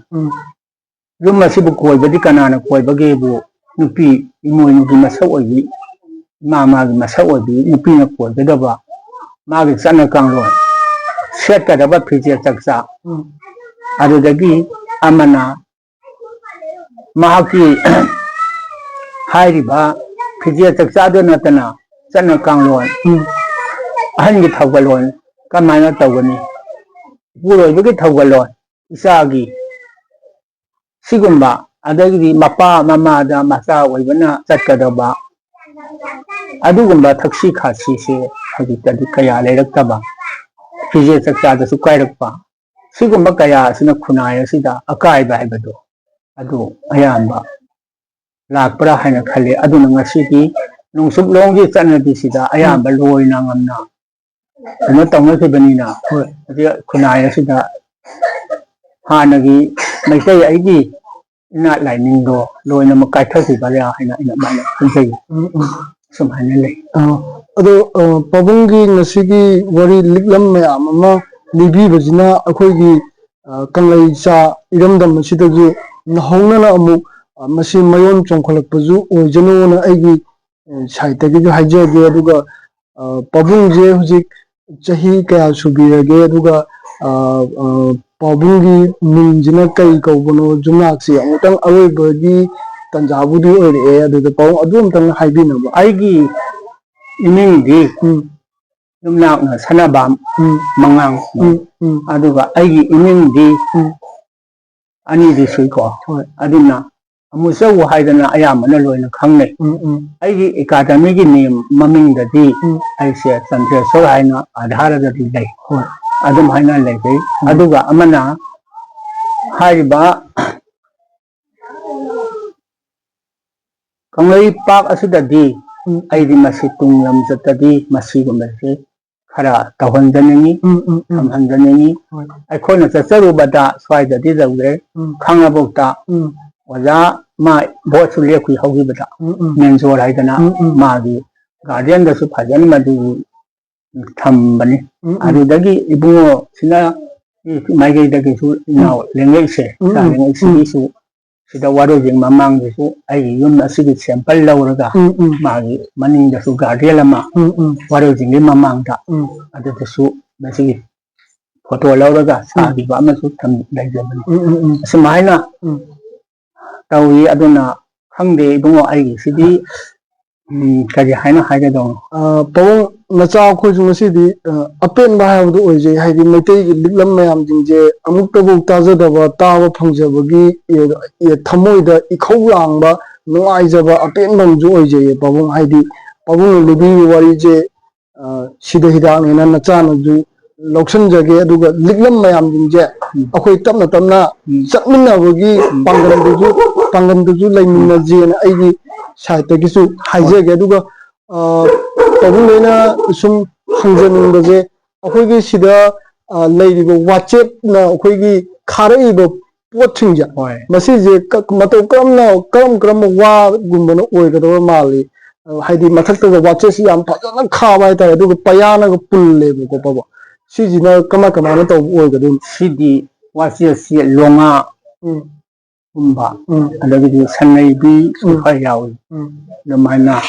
ꯌꯨꯝ ꯑꯁꯤꯕꯨ ꯀꯣꯏꯕꯗꯤ ꯀꯅꯥꯅ ꯀꯣꯏꯕꯒꯦꯕꯨ ꯅꯨꯄꯤ ꯏꯃꯣꯏꯅꯨꯒꯤ ꯃꯁꯛ ꯑꯣꯏꯕꯤ ꯃꯥꯒꯤ ꯃꯁꯛ ꯑꯣꯏꯕꯤ ꯅꯨꯄꯤꯅ ꯀꯣꯏꯒꯗꯕ ꯃꯥꯒꯤ ꯆꯠꯅ ꯀꯥꯡꯂꯣꯟ ꯁꯦꯠꯀꯗꯕ ꯐꯤꯖꯦꯠ ꯆꯛꯆꯥ ꯑꯗꯨꯗꯒꯤ ꯑꯃꯅ ꯃꯍꯥꯛꯀꯤ ꯍꯥꯏꯔꯤꯕ ꯐꯤꯖꯦꯠ ꯆꯛꯆꯥꯗ ꯅꯠꯇꯅ ꯆꯠꯅ ꯀꯥꯡꯂꯣꯟ ꯑꯍꯟꯒꯤ ꯊꯧꯒꯜꯂꯣꯟ ꯀꯃꯥꯏꯅ ꯇꯧꯒꯅꯤ ꯏꯄꯨꯔꯣꯏꯕꯒꯤ ꯊꯧꯒꯜꯂꯣꯟ ꯏꯆꯥꯒꯤ ꯁꯤꯒꯨꯝꯕ ꯑꯗꯒꯤꯗꯤ ꯃꯄꯥ ꯃꯃꯥꯗ ꯃꯆꯥ ꯑꯣꯏꯕꯅ ꯆꯠꯀꯗꯕ ꯑꯗꯨꯒꯨꯝꯕ ꯊꯛꯁꯤ ꯈꯥꯁꯤꯁꯦ ꯍꯧꯖꯤꯛꯇꯗꯤ ꯀꯌꯥ ꯂꯩꯔꯛꯇꯕ ꯐꯤꯖꯦꯠ ꯆꯛꯆꯥꯗꯁꯨ ꯀꯥꯏꯔꯛꯄ ꯁꯤꯒꯨꯝꯕ ꯀꯌꯥ ꯑꯁꯤꯅ ꯈꯨꯟꯅꯥꯏ ꯑꯁꯤꯗ ꯑꯀꯥꯏꯕ ꯍꯥꯏꯕꯗꯣ ꯑꯗꯨ ꯑꯌꯥꯝꯕ ꯂꯥꯛꯄ꯭ꯔꯥ ꯍꯥꯏꯅ ꯈꯜꯂꯤ ꯑꯗꯨꯅ ꯉꯁꯤꯗꯤ ꯅꯣꯡꯆꯨꯞꯂꯣꯝꯒꯤ ꯆꯠꯅꯕꯤꯁꯤꯗ ꯑꯌꯥꯝꯕ ꯂꯣꯏꯅ ꯉꯝꯅ ꯀꯩꯅꯣ ꯇꯧꯅꯈꯤꯕꯅꯤꯅ ꯍꯧꯖꯤꯛ ꯈꯨꯟꯅꯥꯏ ꯑꯁꯤꯗ ꯍꯥꯟꯅꯒꯤ ꯃꯩꯇꯩ ꯑꯩꯒꯤ ꯏꯅꯥꯠ ꯂꯥꯏꯅꯤꯡꯗꯣ ꯂꯣꯏꯅꯃꯛ ꯀꯥꯏꯊꯈꯤꯕꯔꯥ ꯍꯥꯏꯅ ꯑꯩꯅ ꯑꯗꯨꯃꯥꯏꯅ ꯈꯟꯖꯩ ꯁꯨꯃꯥꯏꯅ ꯂꯩ ꯑꯗꯣ ꯄꯥꯕꯨꯡꯒꯤ ꯉꯁꯤꯒꯤ ꯋꯥꯔꯤ ꯂꯤꯛꯂꯝ ꯃꯌꯥꯝ ꯑꯃ ꯂꯤꯕꯤꯕꯁꯤꯅ ꯑꯩꯈꯣꯏꯒꯤ ꯀꯪꯂꯩꯆꯥ ꯏꯔꯝꯗꯝ ꯑꯁꯤꯗꯁꯨ ꯅꯧꯍꯧꯅꯅ ꯑꯃꯨꯛ ꯃꯁꯤ ꯃꯌꯣꯟ ꯆꯣꯡꯈꯠꯂꯛꯄꯁꯨ ꯑꯣꯏꯖꯅꯨꯅ ꯑꯩꯒꯤ ꯁꯥꯏꯠꯇꯒꯤꯁꯨ ꯍꯥꯏꯖꯒꯦ ꯑꯗꯨꯒ ꯄꯥꯕꯨꯡꯁꯦ ꯍꯧꯖꯤꯛ ꯆꯍꯤ ꯀꯌꯥ ꯁꯨꯕꯤꯔꯒꯦ ꯑꯗꯨꯒ ꯄꯥꯕꯨꯡꯒꯤ ꯃꯤꯡꯁꯤꯅ ꯀꯩ ꯀꯧꯕꯅꯣ ꯌꯨꯝꯅꯥꯛꯁꯦ ꯑꯃꯨꯛꯇꯪ ꯑꯔꯣꯏꯕꯒꯤ ꯇꯟꯖꯥꯕꯨꯗꯤ ꯑꯣꯏꯔꯛꯑꯦ ꯑꯗꯨꯗ ꯄꯥꯕꯨꯡ ꯑꯗꯨ ꯑꯝꯇꯪ ꯍꯥꯏꯕꯤꯅꯕ ꯑꯩꯒꯤ ꯏꯃꯤꯡꯗꯤ ꯌꯨꯝꯅꯥꯛꯅ ꯁꯅꯥꯕꯝ ꯃꯉꯥꯡ ꯑꯗꯨꯒ ꯑꯩꯒꯤ ꯏꯃꯤꯡꯗꯤ ꯑꯅꯤꯗꯤ ꯁꯨꯏꯀꯣ ꯑꯗꯨꯅ ꯑꯃꯨꯆꯧ ꯍꯥꯏꯗꯅ ꯑꯌꯥꯝꯕꯅ ꯂꯣꯏꯅ ꯈꯪꯅꯩ ꯑꯩꯒꯤ ꯑꯦꯀꯥꯗꯃꯤꯒꯤ ꯅꯦꯝ ꯃꯃꯤꯡꯗꯗꯤ ꯑꯩꯁꯦ ꯆꯟꯗ꯭ꯔꯦꯁꯣꯔ ꯍꯥꯏꯅ ꯑꯙꯥꯔꯗꯗꯤ ꯂꯩ ꯑꯗꯨꯝ ꯍꯥꯏꯅ ꯂꯩꯖꯩ ꯑꯗꯨꯒ ꯑꯃꯅ ꯍꯥꯏꯔꯤꯕ ꯀꯪꯂꯩꯄꯥꯛ ꯑꯁꯤꯗꯗꯤ ꯑꯩꯗꯤ ꯃꯁꯤ ꯇꯨꯡ ꯂꯝꯆꯠꯇꯗꯤ ꯃꯁꯤꯒꯨꯝꯕꯁꯦ ꯈꯔ ꯇꯧꯍꯟꯖꯅꯤꯡꯉꯤ ꯊꯝꯍꯟꯖꯅꯤꯡꯉꯤ ꯑꯩꯈꯣꯏꯅ ꯆꯠꯆꯔꯨꯕꯗ ꯁ꯭ꯋꯥꯏꯗꯗꯤ ꯇꯧꯗ꯭ꯔꯦ ꯈꯥꯡꯉꯕꯣꯛꯇ ꯑꯣꯖꯥ ꯃꯥ ꯚꯣꯠꯁꯨ ꯂꯦꯞꯈꯤ ꯍꯧꯈꯤꯕꯗ ꯃꯦꯟꯖꯣꯔ ꯍꯥꯏꯗꯅ ꯃꯥꯒꯤ ꯒꯥꯔꯗꯤꯌꯟꯗꯁꯨ ꯐꯖꯅ ꯃꯗꯨ ꯊꯝꯕꯅꯤ ꯑꯗꯨꯗꯒꯤ ꯏꯕꯨꯡꯉꯣꯁꯤꯅ ꯃꯥꯏꯀꯩꯗꯒꯤꯁꯨ ꯏꯅꯥꯎ ꯂꯦꯡꯉꯩꯁꯦ ꯂꯦꯡꯉꯩꯁꯤꯒꯤꯁꯨ sida waro jeng mamang desu ai yum asigi sample lauraga magi maningdasu guardian lama waro jeng mamang da adu desu masigi photo lauraga sagi ba amasu tham laijaban asmaina tawi aduna khangde ibungo ai sidi kaji haina haga dong pawong nacha khoi jung sidi apen ba habdu oije haidi meitei gi liklam mayam jingje amuk tabu tajadaba tawa phangjabagi thamoida ikhau langba nuaijaba apen bamju oije pawong haidi pawong libi wari je sida hidang ena nacha naju loksan jage aduga liklam mayam jingje akhoi tamna tamna chatminnabagi pangam duju laimina jena aigi साहित्य की हाइजेगे तबुलेना सुम हंजनिंबजे अखोइगी सिदा लैरिबो वाचेप ना अखोइगी खारइबो पोथिंजा मसिजे मतो करम वा गुंबनो ओइगदो माली हाइदि मथक्तग watches याम फजना खाबा हाइता अदुग पयाना ग पुल्लेबो को पबो सिजिना कमा तो ओइगदो सिदि वाचेस लोंगा umba adagi sanai bi sukai yawi namanya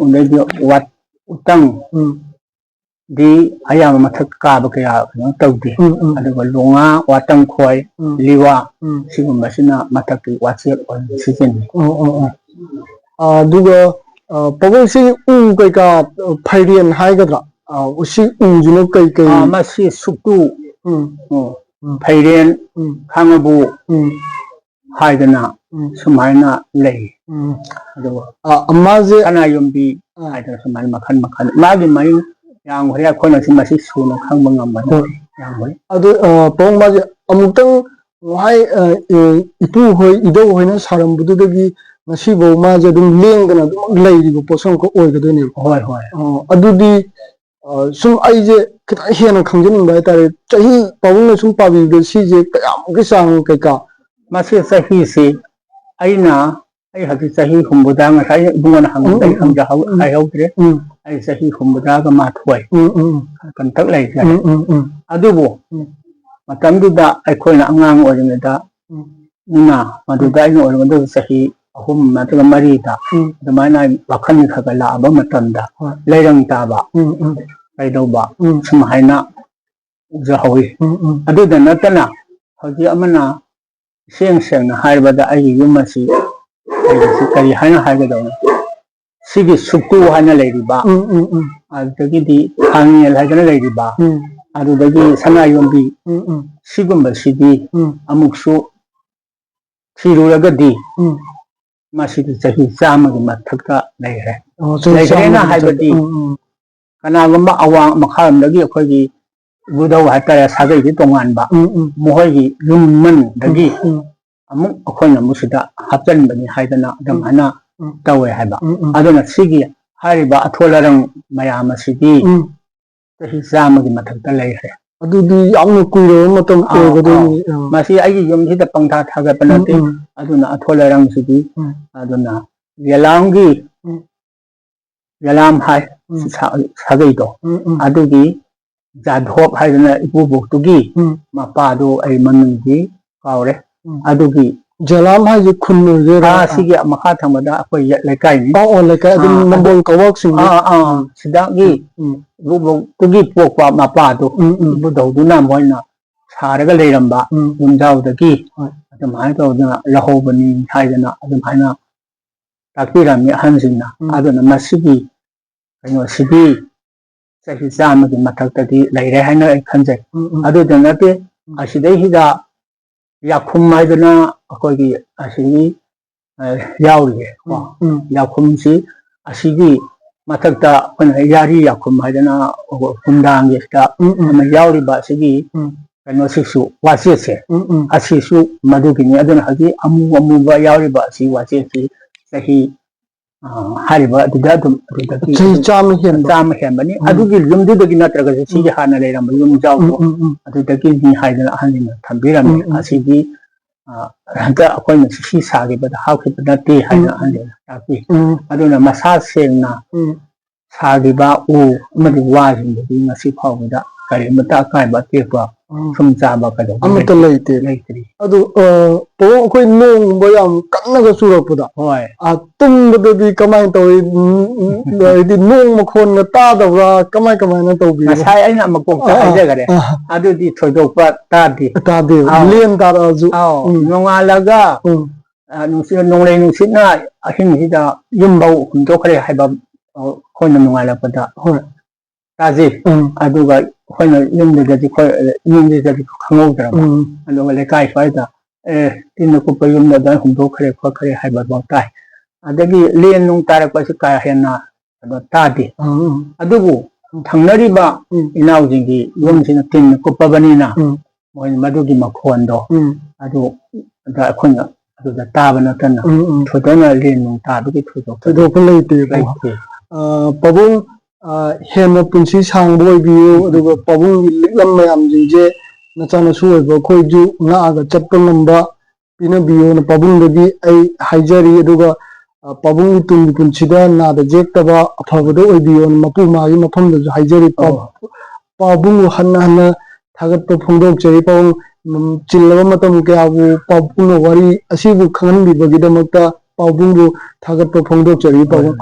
undai wat utang di ayam mathak ka ba kaya no tawdi adaga longa watang khoi liwa sigumba sina mathak ki wache on season aduga pawong si kai ka phairian haigadra usi juno kai masi suktu phairian khangabu haidana sumaina lei amaze kana yombi haidana sumaina makhan magi mai yang hore khona simasi suna khangba ngamba yang hore adu pawong maje amutang wahai ipu hoi idau hoina sarambududagi ngasibo maje dum lengdana dum leiribo posong ko oigadone hoi adudi sum aije kita hena khangjening bai tare chahi pawong sum pabi de sije kayam ki sang kai ka masih sahi si aina ai hati sahi humbuda nga sai bungan hang dai hang ja hau ai hau tre ai sahi humbuda ga ma thoi kan tak lai ja adubu matam da ai khoina angang oringa da nina madu da ino oringa da sahi ahum mataga mari da damaina bakhan khaga la ba matam da lairang ta ba ai do ba sumhaina ja hawi adu da natana haji amana seng na haibada ai yumasi ai kari haina haigadaw sigi suktu haina leiriba adagi khangel haigana leiriba adudagi sanayombi sigumba sigi amuksu thiruragadi masigi chahi chamagi mathakka leire leirena haibadi kanagumba awang makharamdagi akhoi Budau hataya sagai di tongan ba mohoi lumman dagi amuk akhona musida hapjan bani haidana damana tawe haiba aduna sigi hariba atholarang mayama sigi tahi samagi mathakta leire adudi yamna kuiro matam oigado masi agi yum hida pangtha thaga panate aduna atholarang sigi aduna yalam hai sagai do adugi jadhop haidana ipubu tugi mapado ai manungi kaure adugi jalam haji khunnu jera sigi makha thamada akoi lekai ni lekai adum nambol kawak sing sidagi ipubu tugi pokpa mapado ipudu duna moina saraga leiramba yumjau dagi adum hai tawdana lahobani haidana adum haina ꯇꯥꯛꯄꯤꯔꯝꯃꯤ ꯑꯍꯟꯁꯤꯡꯅ ꯑꯗꯨꯅ ꯃꯁꯤꯒꯤ ꯀꯩꯅꯣꯁꯤꯗꯤ ꯆꯍꯤ 100ꯒꯤ ꯃꯊꯛꯇꯗꯤ ꯂꯩꯔꯦ ꯍꯥꯏꯅ ꯑꯩ ꯈꯟꯖꯩ ꯑꯗꯨꯗ ꯅꯠꯇꯦ ꯑꯁꯤꯗꯩꯁꯤꯗ ꯌꯥꯈꯨꯝ ꯍꯥꯏꯗꯅ ꯑꯩꯈꯣꯏꯒꯤ ꯑꯁꯤꯒꯤ ꯌꯥꯎꯔꯤꯌꯦ ꯌꯥꯈꯨꯝꯁꯤ ꯑꯁꯤꯒꯤ ꯃꯊꯛꯇ ꯑꯩꯈꯣꯏꯅ ꯌꯥꯔꯤ ꯌꯥꯈꯨꯝ ꯍꯥꯏꯗꯅ ꯈꯨꯝꯗꯥꯡꯒꯤꯁꯤꯗ ꯌꯥꯎꯔꯤꯕ ꯑꯁꯤꯒꯤ ꯀꯩꯅꯣꯁꯤꯁꯨ ꯋꯥꯆꯦꯠꯁꯦ ꯑꯁꯤꯁꯨ ꯃꯗꯨꯒꯤꯅꯤ ꯑꯗꯨꯅ ꯍꯧꯖꯤꯛ ꯑꯃꯨꯕ ꯌꯥꯎꯔꯤꯕ ꯑꯁꯤ ꯋꯥꯆꯦꯠꯁꯤ ꯆꯍꯤ ꯍꯥꯏꯔꯤꯕ ꯑꯗꯨꯗ ꯑꯗꯨꯝ ꯑꯗꯨꯗꯒꯤ ꯆꯍꯤ 100 ꯍꯦꯟꯕꯅꯤ ꯑꯗꯨꯒꯤ ꯌꯨꯝꯗꯨꯗꯒꯤ ꯅꯠꯇ꯭ꯔꯒꯁꯨ ꯁꯤꯒꯤ ꯍꯥꯟꯅ ꯂꯩꯔꯝꯕ ꯌꯨꯝꯖꯥꯎꯗꯣ ꯑꯗꯨꯗꯒꯤꯅꯤ ꯍꯥꯏꯗꯅ ꯑꯍꯟꯁꯤꯡꯅ ꯊꯝꯕꯤꯔꯝꯃꯤ ꯑꯁꯤꯗꯤ ꯍꯟꯗꯛ ꯑꯩꯈꯣꯏꯅ ꯁꯤ ꯁꯥꯈꯤꯕꯗ ꯍꯥꯞꯈꯤꯕ ꯅꯠꯇꯦ ꯍꯥꯏꯅ ꯑꯍꯟꯁꯤꯡꯅ ꯇꯥꯛꯄꯤ ꯑꯗꯨꯅ ꯃꯁꯥ ꯁꯦꯡꯅ ꯁꯥꯈꯤꯕ ꯎ ꯑꯃꯗꯤ ꯋꯥꯁꯤꯡꯗꯨꯗꯤ ꯉꯁꯤ ꯐꯥꯎꯕꯗ ꯀꯔꯤꯃꯠꯇ ꯑꯀꯥꯏꯕ ꯑꯇꯦꯛꯄ ꯁꯨꯝ ꯆꯥꯕ ꯀꯩꯗꯧꯕ ꯑꯃꯠꯇ ꯂꯩꯇ꯭ꯔꯤ ꯑꯗꯨ ꯄꯥꯕꯨꯡ ꯑꯩꯈꯣꯏ ꯅꯣꯡꯒꯨꯝꯕ ꯌꯥꯝ ꯀꯟꯅꯒ ꯆꯨꯔꯛꯄꯗ ꯍꯣꯏ ꯇꯨꯝꯕꯗꯗꯤ ꯀꯃꯥꯏꯅ ꯇꯧꯏ ꯍꯥꯏꯗꯤ ꯅꯣꯡ ꯃꯈꯣꯟꯒ ꯇꯥꯗꯕ꯭ꯔꯥ ꯀꯃꯥꯏꯅ ꯇꯧꯕꯤꯕ ꯉꯁꯥꯏ ꯑꯩꯅ ꯃꯀꯣꯛꯇ ꯍꯥꯏꯖꯈꯔꯦ ꯑꯗꯨꯗꯤ ꯊꯣꯏꯗꯣꯛꯄ ꯇꯥꯗꯦ ꯂꯦꯟ ꯇꯥꯔꯛꯑꯁꯨ ꯅꯣꯡꯉꯥꯜꯂꯒ ꯅꯣꯡꯂꯩ ꯅꯨꯡꯁꯤꯠꯅ ꯑꯍꯤꯡꯁꯤꯗ ꯌꯨꯝꯐꯧ ꯍꯨꯝꯗꯣꯛꯈ꯭ꯔꯦ ꯍꯥꯏꯕ ꯑꯩꯈꯣꯏꯅ ꯅꯣꯡꯉꯥꯜꯂꯛꯄꯗ ꯇꯥꯖꯩ ꯑꯗꯨꯒ ꯑꯩꯈꯣꯏꯅ ꯌꯨꯝꯗꯨꯗꯗꯤ ꯈꯪꯍꯧꯗ꯭ꯔꯕ ꯑꯗꯨꯒ ꯂꯩꯀꯥꯏ ꯁ꯭ꯋꯥꯏꯗ ꯇꯤꯟꯅ ꯀꯨꯞꯄ ꯌꯨꯝꯗ ꯑꯗꯨꯃꯥꯏꯅ ꯍꯨꯝꯗꯣꯛꯈ꯭ꯔꯦ ꯈꯣꯠꯈ꯭ꯔꯦ ꯍꯥꯏꯕꯐꯥꯎ ꯇꯥꯏ ꯑꯗꯒꯤ ꯂꯦꯟ ꯅꯨꯡ ꯇꯥꯔꯛꯄꯁꯤ ꯀꯥ ꯍꯦꯟꯅ ꯇꯥꯗꯦ ꯑꯗꯨꯕꯨ ꯊꯪꯅꯔꯤꯕ ꯏꯅꯥꯎꯁꯤꯡꯒꯤ ꯌꯨꯝꯁꯤꯅ ꯇꯤꯟꯅ ꯀꯨꯞꯄꯕꯅꯤꯅ ꯃꯣꯏꯅ ꯃꯗꯨꯒꯤ ꯃꯈꯣꯟꯗꯣ ꯑꯗꯨ ꯑꯩꯈꯣꯏꯅ ꯑꯗꯨꯗ ꯇꯥꯕ ꯅꯠꯇꯅ ꯊꯣꯏꯗꯣꯛꯅ ꯂꯦꯟ ꯅꯨꯡ ꯇꯥꯕꯒꯤ ꯊꯣꯏꯗꯣꯛꯄ ꯂꯩꯇꯦ ꯄꯥꯕꯨꯡ ꯍꯦꯟꯅ ꯄꯨꯟꯁꯤ ꯁꯥꯡꯕ ꯑꯣꯏꯕꯤꯌꯨ ꯑꯗꯨꯒ ꯄꯥꯕꯨꯡꯒꯤ ꯂꯤꯛꯂꯝ ꯃꯌꯥꯝꯁꯤꯡꯁꯦ ꯅꯆꯥꯅꯁꯨ ꯑꯣꯏꯕ ꯑꯩꯈꯣꯏꯁꯨ ꯉꯥꯛꯑꯒ ꯆꯠꯄ ꯉꯝꯕ ꯄꯤꯅꯕꯤꯌꯨꯅ ꯄꯥꯕꯨꯡꯗꯒꯤ ꯑꯩ ꯍꯥꯏꯖꯔꯤ ꯑꯗꯨꯒ ꯄꯥꯕꯨꯡꯒꯤ ꯇꯨꯡꯒꯤ ꯄꯨꯟꯁꯤꯗ ꯅꯥꯗ ꯌꯦꯛꯇꯕ ꯑꯐꯕꯗ ꯑꯣꯏꯕꯤꯌꯨꯅ ꯃꯄꯨ ꯃꯥꯒꯤ ꯃꯐꯝꯗꯁꯨ ꯍꯥꯏꯖꯔꯤ ꯄꯥꯕꯨꯡꯕꯨ ꯍꯟꯅ ꯊꯥꯒꯠꯄ ꯐꯣꯡꯗꯣꯛꯆꯔꯤ ꯄꯥꯕꯨꯡ ꯆꯤꯜꯂꯕ ꯃꯇꯝ ꯀꯌꯥꯕꯨ ꯄꯥꯕꯨꯡꯅ ꯋꯥꯔꯤ ꯑꯁꯤꯕꯨ ꯈꯪꯍꯟꯕꯤꯕꯒꯤꯗꯃꯛꯇ ꯄꯥꯕꯨꯡꯕꯨ ꯊꯥꯒꯠꯄ ꯐꯣꯡꯗꯣꯛꯆꯔꯤ ꯄꯥꯕꯨꯡ